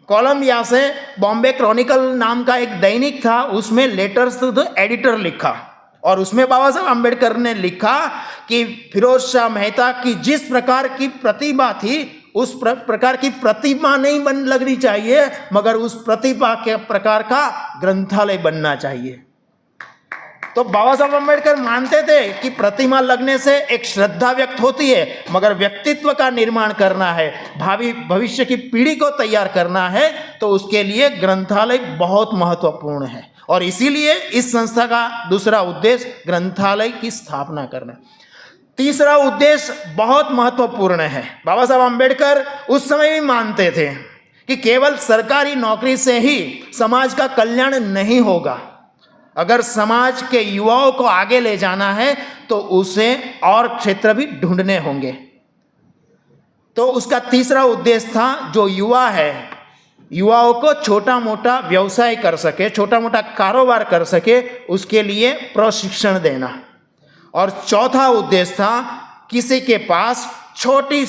कोलंबिया से बॉम्बे क्रॉनिकल नाम का एक दैनिक था, उसमें लेटर्स टू द एडिटर लिखा, और उसमें बाबा साहब आम्बेडकर ने लिखा कि फिरोज शाह मेहता की जिस प्रकार की प्रतिभा थी उस प्रकार की प्रतिमा नहीं लगनी चाहिए, मगर उस प्रतिभा के प्रकार का ग्रंथालय बनना चाहिए। तो बाबा साहब आम्बेडकर मानते थे कि प्रतिमा लगने से एक श्रद्धा व्यक्त होती है, मगर व्यक्तित्व का निर्माण करना है, भविष्य की पीढ़ी को तैयार करना है, तो उसके लिए ग्रंथालय बहुत महत्वपूर्ण है। और इसीलिए इस संस्था का दूसरा उद्देश्य ग्रंथालय की स्थापना करना। तीसरा उद्देश्य बहुत महत्वपूर्ण है। बाबा साहब आम्बेडकर उस समय भी मानते थे कि केवल सरकारी नौकरी से ही समाज का कल्याण नहीं होगा। अगर समाज के युवाओं को आगे ले जाना है तो उसे और क्षेत्र भी ढूंढने होंगे। तो उसका तीसरा उद्देश्य था जो युवा है, युवाओं को छोटा मोटा व्यवसाय कर सके, छोटा मोटा कारोबार कर सके, उसके लिए प्रशिक्षण देना। और चौथा उद्देश्य था किसी के पास छोटी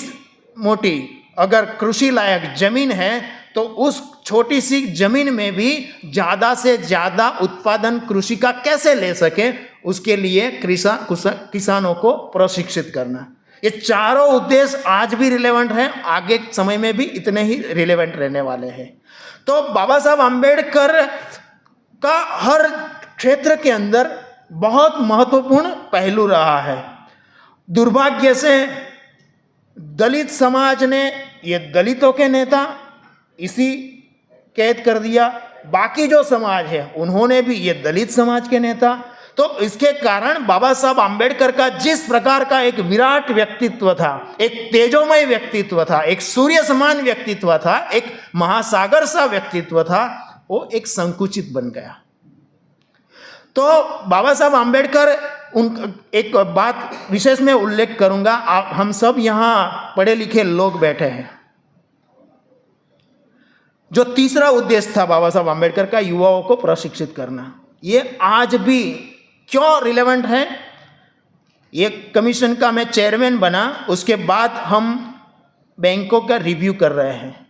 मोटी अगर कृषि लायक जमीन है तो उस छोटी सी जमीन में भी ज़्यादा से ज़्यादा उत्पादन कृषि का कैसे ले सके, उसके लिए किसानों को प्रशिक्षित करना। ये चारों उद्देश्य आज भी रिलेवेंट हैं, आगे समय में भी इतने ही रिलेवेंट रहने वाले हैं। तो बाबा साहब आम्बेडकर का हर क्षेत्र के अंदर बहुत महत्वपूर्ण पहलू रहा है। दुर्भाग्य से दलित समाज ने ये दलितों के नेता इसी कैद कर दिया, बाकी जो समाज है उन्होंने भी ये दलित समाज के नेता। तो इसके कारण बाबा साहब आम्बेडकर का जिस प्रकार का एक विराट व्यक्तित्व था, एक तेजोमय व्यक्तित्व था, एक सूर्य समान व्यक्तित्व था, एक महासागर सा व्यक्तित्व था, वो एक संकुचित बन गया। तो बाबा साहब आम्बेडकर एक बात विशेष में उल्लेख करूंगा। हम सब यहाँ पढ़े लिखे लोग बैठे हैं। जो तीसरा उद्देश्य था बाबा साहब आम्बेडकर का, युवाओं को प्रशिक्षित करना, ये आज भी क्यों रिलेवेंट है? ये कमीशन का मैं चेयरमैन बना, उसके बाद हम बैंकों का रिव्यू कर रहे हैं।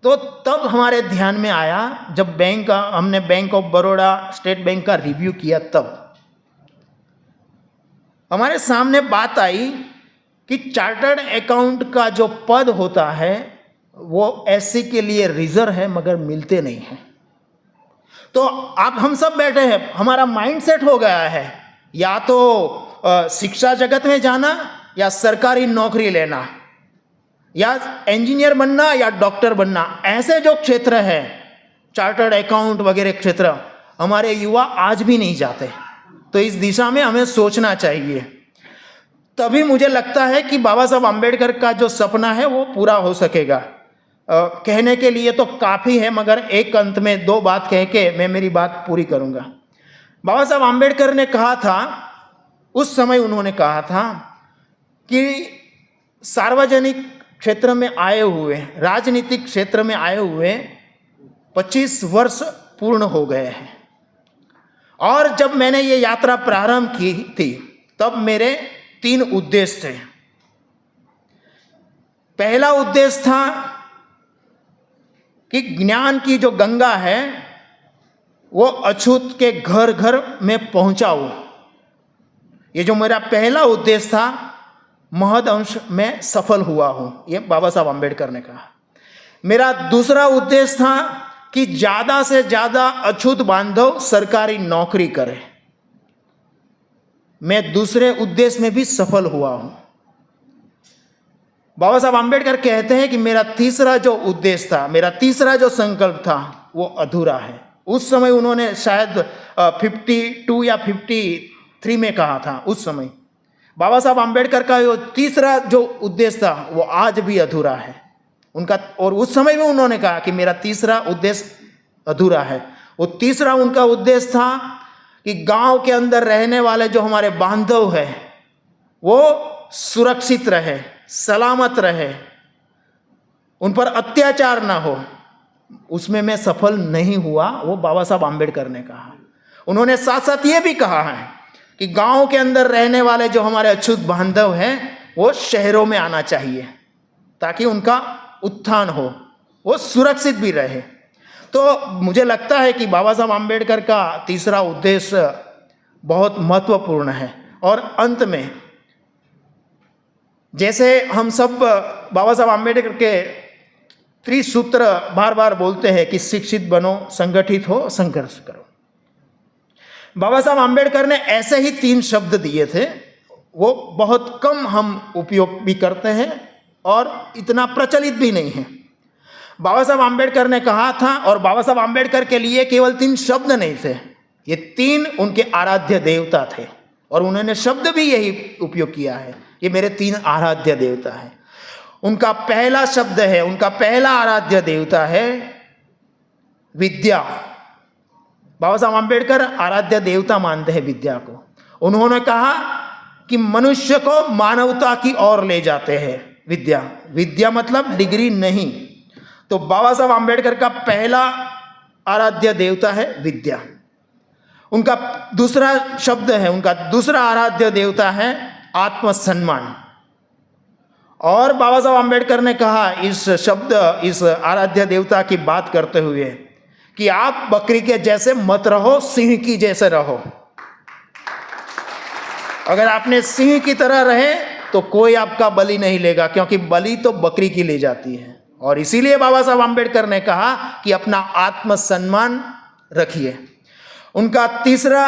तो तब हमारे ध्यान में आया, जब हमने bank of Baroda, state bank का रिव्यू किया, तब हमारे सामने बात आई कि चार्टर्ड अकाउंट का जो पद होता है वो एससी के लिए रिजर्व है, मगर मिलते नहीं हैं। तो आप हम सब बैठे हैं, हमारा माइंडसेट हो गया है या तो शिक्षा जगत में जाना या सरकारी नौकरी लेना या इंजीनियर बनना या डॉक्टर बनना। ऐसे जो क्षेत्र है चार्टर्ड अकाउंट वगैरह क्षेत्र, हमारे युवा आज भी नहीं जाते। तो इस दिशा में हमें सोचना चाहिए। तभी मुझे लगता है कि बाबा साहब आम्बेडकर का जो सपना है वो पूरा हो सकेगा। कहने के लिए तो काफ़ी है, मगर एक अंत में दो बात कह के मैं मेरी बात पूरी करूँगा। बाबा साहब आम्बेडकर ने कहा था, उस समय उन्होंने कहा था कि सार्वजनिक क्षेत्र में आए हुए, राजनीतिक क्षेत्र में आए हुए 25 वर्ष पूर्ण हो गए हैं। और जब मैंने ये यात्रा प्रारंभ की थी तब मेरे 3 उद्देश्य थे। पहला उद्देश्य था कि ज्ञान की जो गंगा है वो अछूत के घर घर में पहुंचाऊं। ये जो मेरा पहला उद्देश्य था, महद अंश में सफल हुआ हूं, ये बाबा साहब आम्बेडकर ने कहा। मेरा दूसरा उद्देश्य था कि ज़्यादा से ज़्यादा अछूत बांधव सरकारी नौकरी करें। मैं दूसरे उद्देश्य में भी सफल हुआ हूं। बाबा साहब आम्बेडकर कहते हैं कि मेरा तीसरा जो उद्देश्य था, मेरा तीसरा जो संकल्प था, वो अधूरा है। उस समय उन्होंने शायद 52 या 53 में कहा था। उस समय बाबा साहब आम्बेडकर का जो तीसरा जो उद्देश्य था वो आज भी अधूरा है उनका। और उस समय में उन्होंने कहा कि मेरा तीसरा उद्देश्य अधूरा है। वो तीसरा उनका उद्देश्य था कि गांव के अंदर रहने वाले जो हमारे बांधव हैं वो सुरक्षित रहे, सलामत रहे, उन पर अत्याचार ना हो। उसमें मैं सफल नहीं हुआ, वो बाबा साहब आम्बेडकर ने कहा। उन्होंने साथ साथ ये भी कहा है कि गांव के अंदर रहने वाले जो हमारे अछूत बांधव हैं वो शहरों में आना चाहिए ताकि उनका उत्थान हो, वो सुरक्षित भी रहे। तो मुझे लगता है कि बाबा साहब आम्बेडकर का तीसरा उद्देश्य बहुत महत्वपूर्ण है। और अंत में, जैसे हम सब बाबा साहब आम्बेडकर के त्रिसूत्र बार बार बोलते हैं कि शिक्षित बनो, संगठित हो, संघर्ष करो। बाबा साहब आम्बेडकर ने ऐसे ही 3 शब्द दिए थे, वो बहुत कम हम उपयोग भी करते हैं और इतना प्रचलित भी नहीं है। बाबा साहब आम्बेडकर ने कहा था, और बाबा साहब आम्बेडकर के लिए केवल 3 शब्द नहीं थे, ये 3 उनके आराध्य देवता थे और उन्होंने शब्द भी यही उपयोग किया है, ये मेरे 3 आराध्य देवता हैं। उनका पहला शब्द है, उनका पहला आराध्य देवता है विद्या। बाबा साहब आम्बेडकर आराध्य देवता मानते हैं विद्या को। उन्होंने कहा कि मनुष्य को मानवता की ओर ले जाते हैं विद्या। विद्या मतलब डिग्री नहीं। तो बाबा साहब आम्बेडकर का पहला आराध्य देवता है विद्या। उनका दूसरा शब्द है, उनका दूसरा आराध्य देवता है आत्मसम्मान। और बाबा साहब आम्बेडकर ने कहा इस शब्द, इस आराध्य देवता की बात करते हुए, कि आप बकरी के जैसे मत रहो, सिंह की जैसे रहो। अगर आपने सिंह की तरह रहे तो कोई आपका बलि नहीं लेगा, क्योंकि बलि तो बकरी की ली जाती है। और इसीलिए बाबा साहब आम्बेडकर ने कहा कि अपना आत्मसम्मान रखिए। उनका तीसरा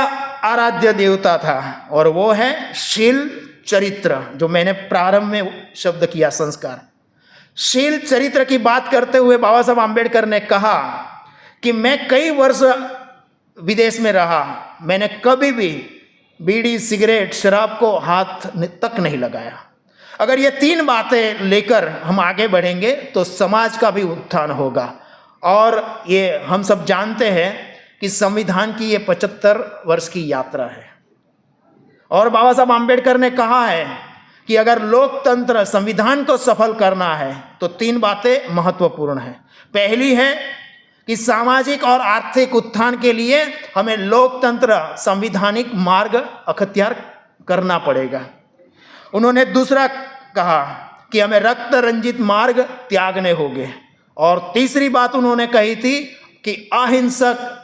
आराध्य देवता था और वो है शील चरित्र, जो मैंने प्रारंभ में शब्द किया, संस्कार। शील चरित्र की बात करते हुए बाबा साहब आम्बेडकर ने कहा कि मैं कई वर्ष विदेश में रहा, मैंने कभी भी बीड़ी, सिगरेट, शराब को हाथ तक नहीं लगाया। अगर ये 3 बातें लेकर हम आगे बढ़ेंगे तो समाज का भी उत्थान होगा। और ये हम सब जानते हैं कि संविधान की ये 75 वर्ष की यात्रा है। और बाबा साहब आम्बेडकर ने कहा है कि अगर लोकतंत्र, संविधान को सफल करना है तो 3 बातें महत्वपूर्ण हैं। पहली है कि सामाजिक और आर्थिक उत्थान के लिए हमें लोकतंत्र, संवैधानिक मार्ग अख्तियार करना पड़ेगा। उन्होंने दूसरा कहा कि हमें रक्त रंजित मार्ग त्यागने होंगे। और तीसरी बात उन्होंने कही थी कि अहिंसक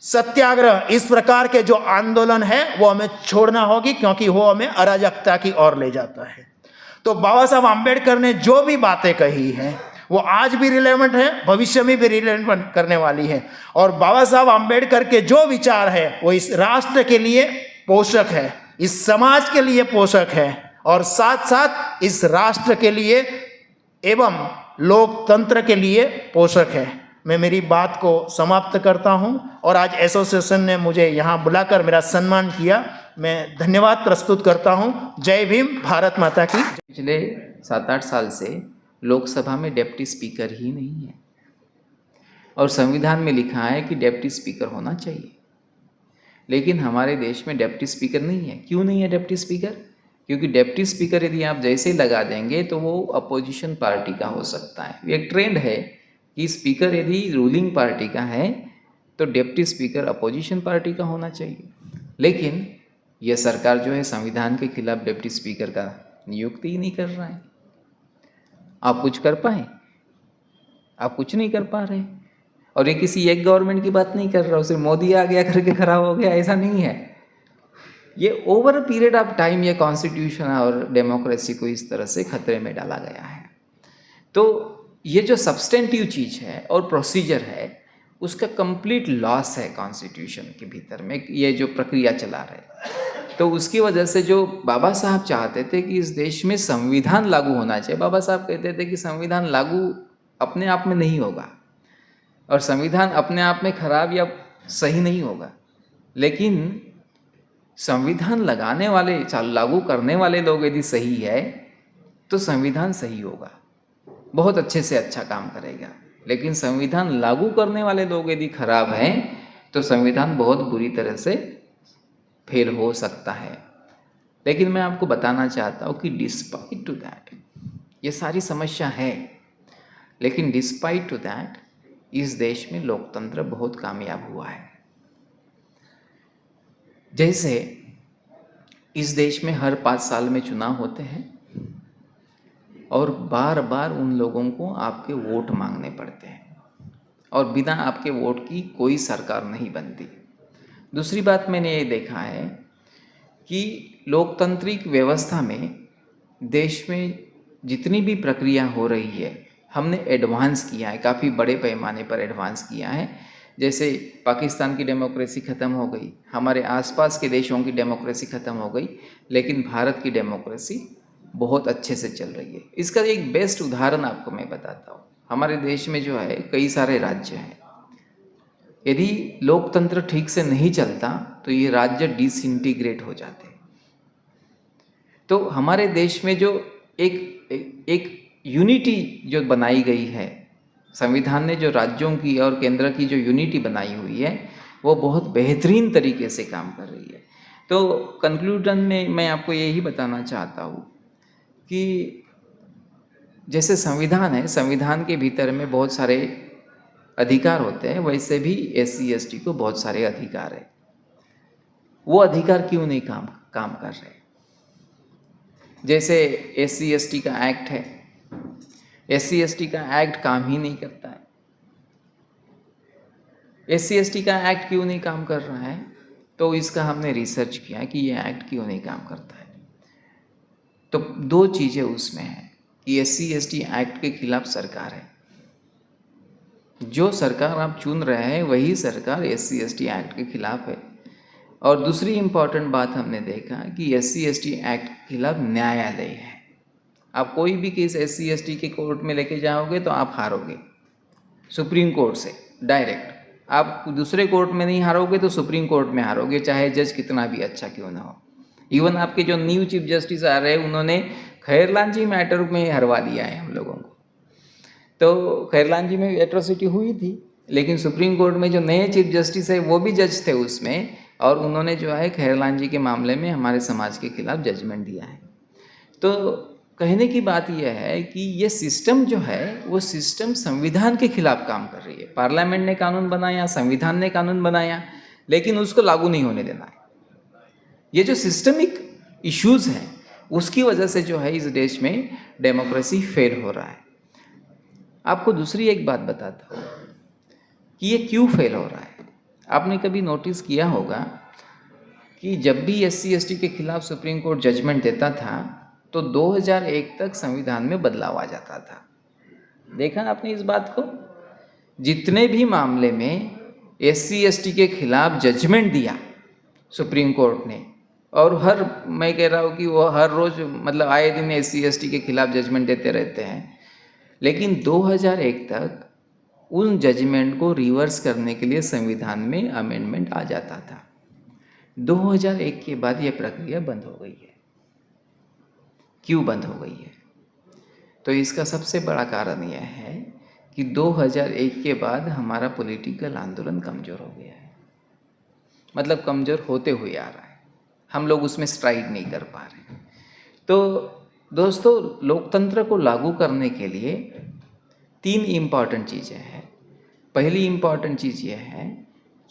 सत्याग्रह, इस प्रकार के जो आंदोलन है वो हमें छोड़ना होगी, क्योंकि वो हमें अराजकता की ओर ले जाता है। तो बाबा साहब आम्बेडकर ने जो भी बातें कही हैं वो आज भी रिलेवेंट है, भविष्य में भी रिलेवेंट करने वाली है। और बाबा साहब आम्बेडकर के जो विचार है वो इस राष्ट्र के लिए पोषक है, इस समाज के लिए पोषक है, और साथ साथ इस राष्ट्र के लिए एवं लोकतंत्र के लिए पोषक है। मैं मेरी बात को समाप्त करता हूं। और आज एसोसिएशन ने मुझे यहाँ बुलाकर मेरा सम्मान किया, मैं धन्यवाद प्रस्तुत करता हूं। जय भीम, भारत माता की। पिछले 7-8 साल से लोकसभा में डिप्टी स्पीकर ही नहीं है, और संविधान में लिखा है कि डिप्टी स्पीकर होना चाहिए, लेकिन हमारे देश में डिप्टी स्पीकर नहीं है। क्यों नहीं है डिप्टी स्पीकर? क्योंकि डिप्टी स्पीकर यदि आप जैसे लगा देंगे तो वो अपोजिशन पार्टी का हो सकता है। एक ट्रेंड है कि स्पीकर यदि रूलिंग पार्टी का है तो डिप्टी स्पीकर अपोजिशन पार्टी का होना चाहिए, लेकिन यह सरकार जो है संविधान के खिलाफ डिप्टी स्पीकर का नियुक्ति ही नहीं कर रहा है। आप कुछ कर पाए? आप कुछ नहीं कर पा रहे। और ये किसी एक गवर्नमेंट की बात नहीं कर रहा हूँ, सिर्फ मोदी आ गया करके खड़ा हो गया, ऐसा नहीं है। ये over a period of time ये कॉन्स्टिट्यूशन और डेमोक्रेसी को इस तरह से खतरे में डाला गया है। तो ये जो सब्सटेंटिव चीज़ है और प्रोसीजर है उसका कंप्लीट लॉस है कॉन्स्टिट्यूशन के भीतर में, ये जो प्रक्रिया चला रहे। तो उसकी वजह से जो बाबा साहब चाहते थे कि इस देश में संविधान लागू होना चाहिए, बाबा साहब कहते थे कि संविधान लागू अपने आप में नहीं होगा और संविधान अपने आप में खराब या सही नहीं होगा, लेकिन संविधान लगाने वाले, लागू करने वाले लोग यदि सही है तो संविधान सही होगा, बहुत अच्छे से अच्छा काम करेगा। लेकिन संविधान लागू करने वाले लोग यदि खराब हैं तो संविधान बहुत बुरी तरह से फेल हो सकता है। लेकिन मैं आपको बताना चाहता हूँ कि डिस्पाइट टू दैट ये सारी समस्या है, लेकिन डिस्पाइट टू दैट इस देश में लोकतंत्र बहुत कामयाब हुआ है। जैसे इस देश में हर 5 साल में चुनाव होते हैं और बार बार उन लोगों को आपके वोट मांगने पड़ते हैं और बिना आपके वोट की कोई सरकार नहीं बनती। दूसरी बात मैंने ये देखा है कि लोकतांत्रिक व्यवस्था में देश में जितनी भी प्रक्रिया हो रही है हमने एडवांस किया है, काफ़ी बड़े पैमाने पर एडवांस किया है। जैसे पाकिस्तान की डेमोक्रेसी ख़त्म हो गई, हमारे आसपास के देशों की डेमोक्रेसी ख़त्म हो गई, लेकिन भारत की डेमोक्रेसी बहुत अच्छे से चल रही है। इसका एक बेस्ट उदाहरण आपको मैं बताता हूँ। हमारे देश में जो है कई सारे राज्य हैं, यदि लोकतंत्र ठीक से नहीं चलता तो ये राज्य डिसइंटीग्रेट हो जाते। तो हमारे देश में जो एक यूनिटी जो बनाई गई है, संविधान ने जो राज्यों की और केंद्र की जो यूनिटी बनाई हुई है वो बहुत बेहतरीन तरीके से काम कर रही है। तो कंक्लूजन में मैं आपको यही बताना चाहता हूँ कि जैसे संविधान है, संविधान के भीतर में बहुत सारे अधिकार होते हैं, वैसे भी SC/ST को बहुत सारे अधिकार है। वो अधिकार क्यों नहीं काम कर रहे? जैसे SC/ST का एक्ट है, SC/ST का एक्ट काम ही नहीं करता है। SC/ST का एक्ट क्यों नहीं काम कर रहा है? तो इसका हमने रिसर्च किया कि ये एक्ट क्यों नहीं काम करता है। तो दो चीज़ें उसमें हैं कि SC/ST एक्ट के खिलाफ सरकार है, जो सरकार आप चुन रहे हैं वही सरकार SC/ST एक्ट के खिलाफ है। और दूसरी इम्पॉर्टेंट बात हमने देखा कि SC/ST एक्ट के खिलाफ न्यायालय है। आप कोई भी केस SC/ST के कोर्ट में लेके जाओगे तो आप हारोगे, सुप्रीम कोर्ट से डायरेक्ट। आप दूसरे कोर्ट में नहीं हारोगे तो सुप्रीम कोर्ट में हारोगे, चाहे जज कितना भी अच्छा क्यों ना हो। इवन आपके जो न्यू चीफ जस्टिस आ रहे हैं, उन्होंने खैरलांजी मैटर में हरवा दिया है हम लोगों को। तो खैरलांजी में एट्रोसिटी हुई थी, लेकिन सुप्रीम कोर्ट में जो नए चीफ जस्टिस है वो भी जज थे उसमें, और उन्होंने जो है खैरलांजी के मामले में हमारे समाज के खिलाफ जजमेंट दिया है। तो कहने की बात यह है कि ये सिस्टम जो है वो सिस्टम संविधान के खिलाफ काम कर रही है। पार्लियामेंट ने कानून बनाया, संविधान ने कानून बनाया, लेकिन उसको लागू नहीं होने देना है। ये जो सिस्टमिक इश्यूज हैं उसकी वजह से जो है इस देश में डेमोक्रेसी फेल हो रहा है। आपको दूसरी एक बात बताता हूँ कि ये क्यों फेल हो रहा है। आपने कभी नोटिस किया होगा कि जब भी SC/ST के खिलाफ सुप्रीम कोर्ट जजमेंट देता था तो 2001 तक संविधान में बदलाव आ जाता था। देखा आपने इस बात को? जितने भी मामले में SC/ST के खिलाफ जजमेंट दिया सुप्रीम कोर्ट ने, और मैं कह रहा हूँ कि वो हर रोज़ मतलब आए दिन SC/ST के खिलाफ जजमेंट देते रहते हैं, लेकिन 2001 तक उन जजमेंट को रिवर्स करने के लिए संविधान में अमेंडमेंट आ जाता था। 2001 के बाद ये प्रक्रिया बंद हो गई है। क्यों बंद हो गई है? तो इसका सबसे बड़ा कारण यह है कि 2001 के बाद हमारा पॉलिटिकल आंदोलन कमज़ोर हो गया है। मतलब कमज़ोर होते हुए आ रहा है, हम लोग उसमें स्ट्राइड नहीं कर पा रहे। तो दोस्तों, लोकतंत्र को लागू करने के लिए 3 इम्पॉर्टेंट चीज़ें हैं। पहली इम्पॉर्टेंट चीज़ यह है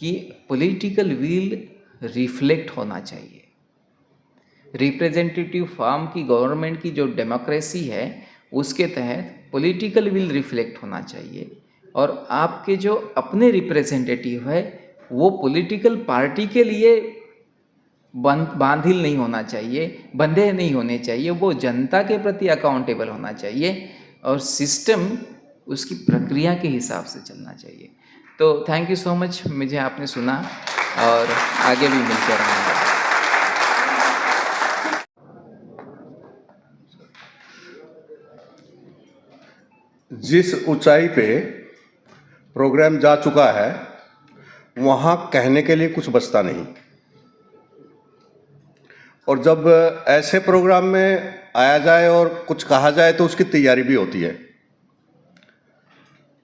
कि पॉलिटिकल विल रिफ्लेक्ट होना चाहिए। रिप्रेजेंटेटिव फॉर्म की गवर्नमेंट की जो डेमोक्रेसी है उसके तहत पॉलिटिकल विल रिफ्लेक्ट होना चाहिए, और आपके जो अपने रिप्रेजेंटेटिव है वो पॉलिटिकल पार्टी के लिए बांधिल नहीं होना चाहिए, बंधे नहीं होने चाहिए, वो जनता के प्रति अकाउंटेबल होना चाहिए, और सिस्टम उसकी प्रक्रिया के हिसाब से चलना चाहिए। तो थैंक यू सो मच, मुझे आपने सुना, और आगे भी मिलते रहेंगे। जिस ऊंचाई पे प्रोग्राम जा चुका है वहाँ कहने के लिए कुछ बचता नहीं, और जब ऐसे प्रोग्राम में आया जाए और कुछ कहा जाए तो उसकी तैयारी भी होती है।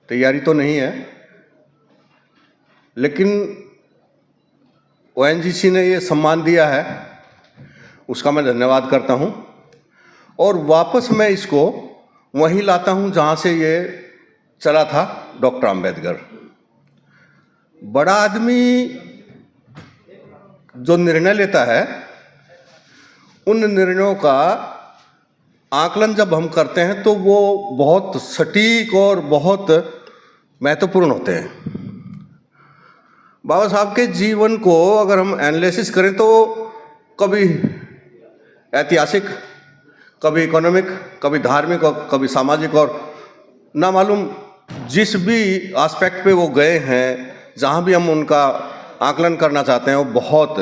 तैयारी तो नहीं है, लेकिन ONGC ने ये सम्मान दिया है, उसका मैं धन्यवाद करता हूँ, और वापस मैं इसको वहीं लाता हूँ जहाँ से ये चला था, डॉक्टर आम्बेडकर। बड़ा आदमी जो निर्णय लेता है उन निर्णयों का आकलन जब हम करते हैं तो वो बहुत सटीक और बहुत महत्वपूर्ण होते हैं। बाबा साहब के जीवन को अगर हम एनालिसिस करें तो कभी ऐतिहासिक, कभी इकोनॉमिक, कभी धार्मिक और कभी सामाजिक, और ना मालूम जिस भी एस्पेक्ट पे वो गए हैं, जहाँ भी हम उनका आकलन करना चाहते हैं वो बहुत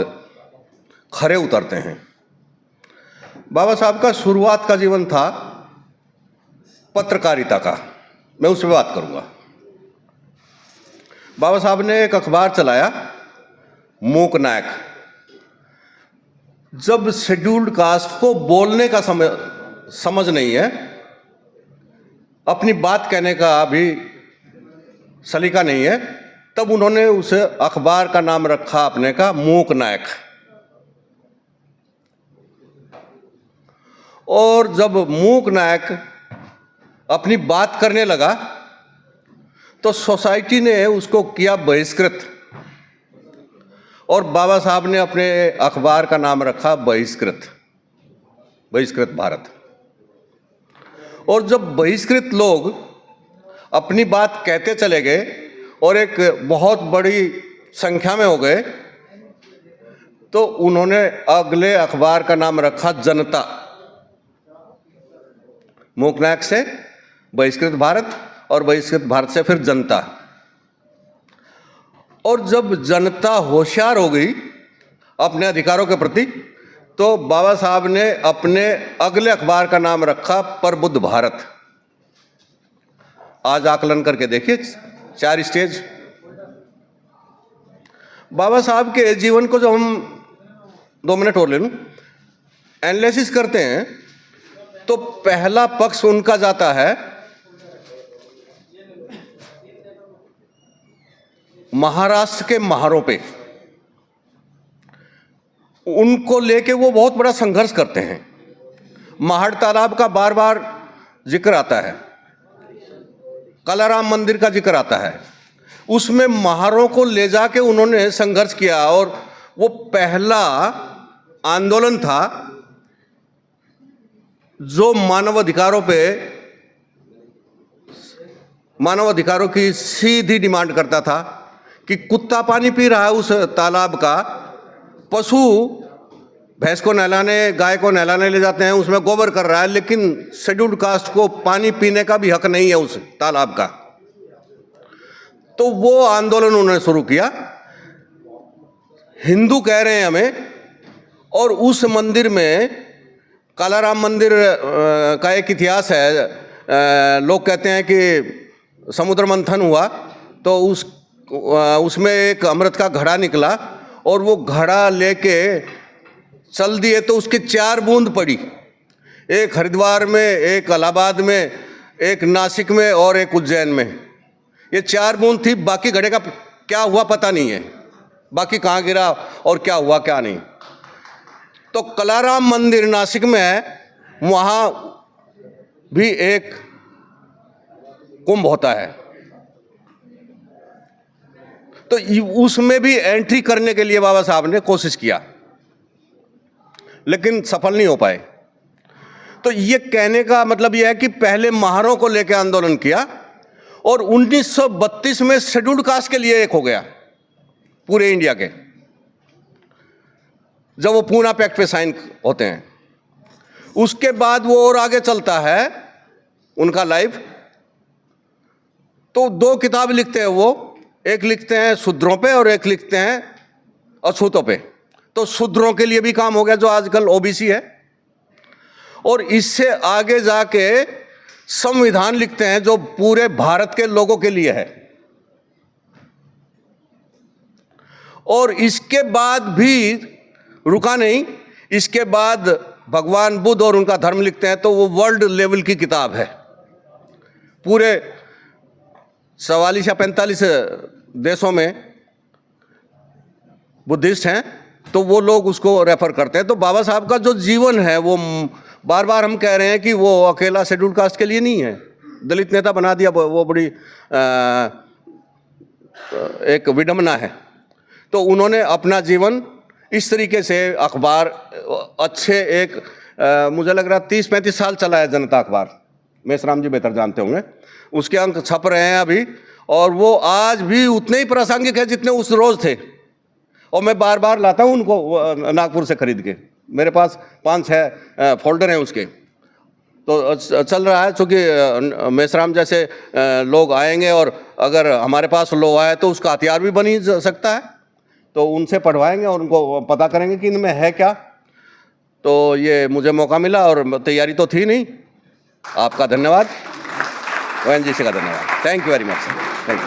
खरे उतरते हैं। बाबा साहब का शुरुआत का जीवन था पत्रकारिता का, मैं उस पर बात करूँगा। बाबा साहब ने एक अखबार चलाया, मूक नायक। जब शेड्यूल्ड कास्ट को बोलने का समझ नहीं है, अपनी बात कहने का भी सलीका नहीं है, तब उन्होंने उस अखबार का नाम रखा अपने का मूक नायक। और जब मूक नायक अपनी बात करने लगा तो सोसाइटी ने उसको किया बहिष्कृत, और बाबा साहब ने अपने अखबार का नाम रखा बहिष्कृत। बहिष्कृत भारत। और जब बहिष्कृत लोग अपनी बात कहते चले गए और एक बहुत बड़ी संख्या में हो गए, तो उन्होंने अगले अखबार का नाम रखा जनता। मूकनायक से बहिष्कृत भारत और बहिष्कृत भारत से फिर जनता। और जब जनता होशियार हो गई अपने अधिकारों के प्रति, तो बाबा साहब ने अपने अगले अखबार का नाम रखा प्रबुद्ध भारत। आज आकलन करके देखिए 4 स्टेज। बाबा साहब के जीवन को जो हम 2 मिनट और ले लूं, एनालिसिस करते हैं, तो पहला पक्ष उनका जाता है महाराष्ट्र के महारों पे। उनको लेके वो बहुत बड़ा संघर्ष करते हैं। महाड़ तालाब का बार बार जिक्र आता है, कलाराम मंदिर का जिक्र आता है। उसमें महारों को ले जाके उन्होंने संघर्ष किया और वो पहला आंदोलन था जो मानव अधिकारों की सीधी डिमांड करता था कि कुत्ता पानी पी रहा है उस तालाब का, पशु भैंस को नहलाने, गाय को नहलाने ले जाते हैं, उसमें गोबर कर रहा है, लेकिन शेड्यूल्ड कास्ट को पानी पीने का भी हक नहीं है उस तालाब का। तो वो आंदोलन उन्होंने शुरू किया। हिंदू कह रहे हैं हमें, और उस मंदिर में, कालाराम मंदिर का एक इतिहास है। लोग कहते हैं कि समुद्र मंथन हुआ तो उसमें एक अमृत का घड़ा निकला और वो घड़ा लेके चल दिए तो उसकी 4 बूंद पड़ी, एक हरिद्वार में, एक इलाहाबाद में, एक नासिक में और एक उज्जैन में। ये 4 बूंद थी। बाकी घड़े का क्या हुआ पता नहीं है, बाकी कहाँ गिरा और क्या हुआ क्या नहीं। तो कलाराम मंदिर नासिक में है, वहाँ भी एक कुंभ होता है। तो उसमें भी एंट्री करने के लिए बाबा साहब ने कोशिश किया, लेकिन सफल नहीं हो पाए। तो ये कहने का मतलब यह है कि पहले महारों को लेकर आंदोलन किया और 1932 में शेड्यूल्ड कास्ट के लिए एक हो गया पूरे इंडिया के, जब वो पूना पैक्ट पे साइन होते हैं। उसके बाद वो और आगे चलता है उनका लाइफ। तो 2 किताब लिखते हैं वो, एक लिखते हैं शूद्रों पे और एक लिखते हैं अछूतों पे। तो शूद्रों के लिए भी काम हो गया जो आजकल ओबीसी है, और इससे आगे जाके संविधान लिखते हैं जो पूरे भारत के लोगों के लिए है। और इसके बाद भी रुका नहीं, इसके बाद भगवान बुद्ध और उनका धर्म लिखते हैं, तो वो वर्ल्ड लेवल की किताब है। पूरे 44 या 45 देशों में बुद्धिस्ट हैं, तो वो लोग उसको रेफर करते हैं। तो बाबा साहब का जो जीवन है वो बार बार हम कह रहे हैं कि वो अकेला शेड्यूल कास्ट के लिए नहीं है। दलित नेता बना दिया, वो बड़ी एक विडंबना है। तो उन्होंने अपना जीवन इस तरीके से, अखबार अच्छे एक मुझे लग रहा 30-35 साल चला है जनता अखबार, मेसराम जी बेहतर जानते होंगे। उसके अंक छप रहे हैं अभी, और वो आज भी उतने ही प्रासंगिक है जितने उस रोज़ थे। और मैं बार बार लाता हूँ उनको नागपुर से खरीद के, मेरे पास 5-6 फोल्डर हैं उसके। तो चल रहा है, चूँकि मेसराम जैसे लोग आएंगे और अगर हमारे पास लो आए तो उसका हथियार भी बन ही सकता है। तो उनसे पढ़वाएंगे और उनको पता करेंगे कि इनमें है क्या। तो ये मुझे मौका मिला और तैयारी तो थी नहीं। आपका धन्यवाद, ONGC का धन्यवाद। Thank you very much. Thank you.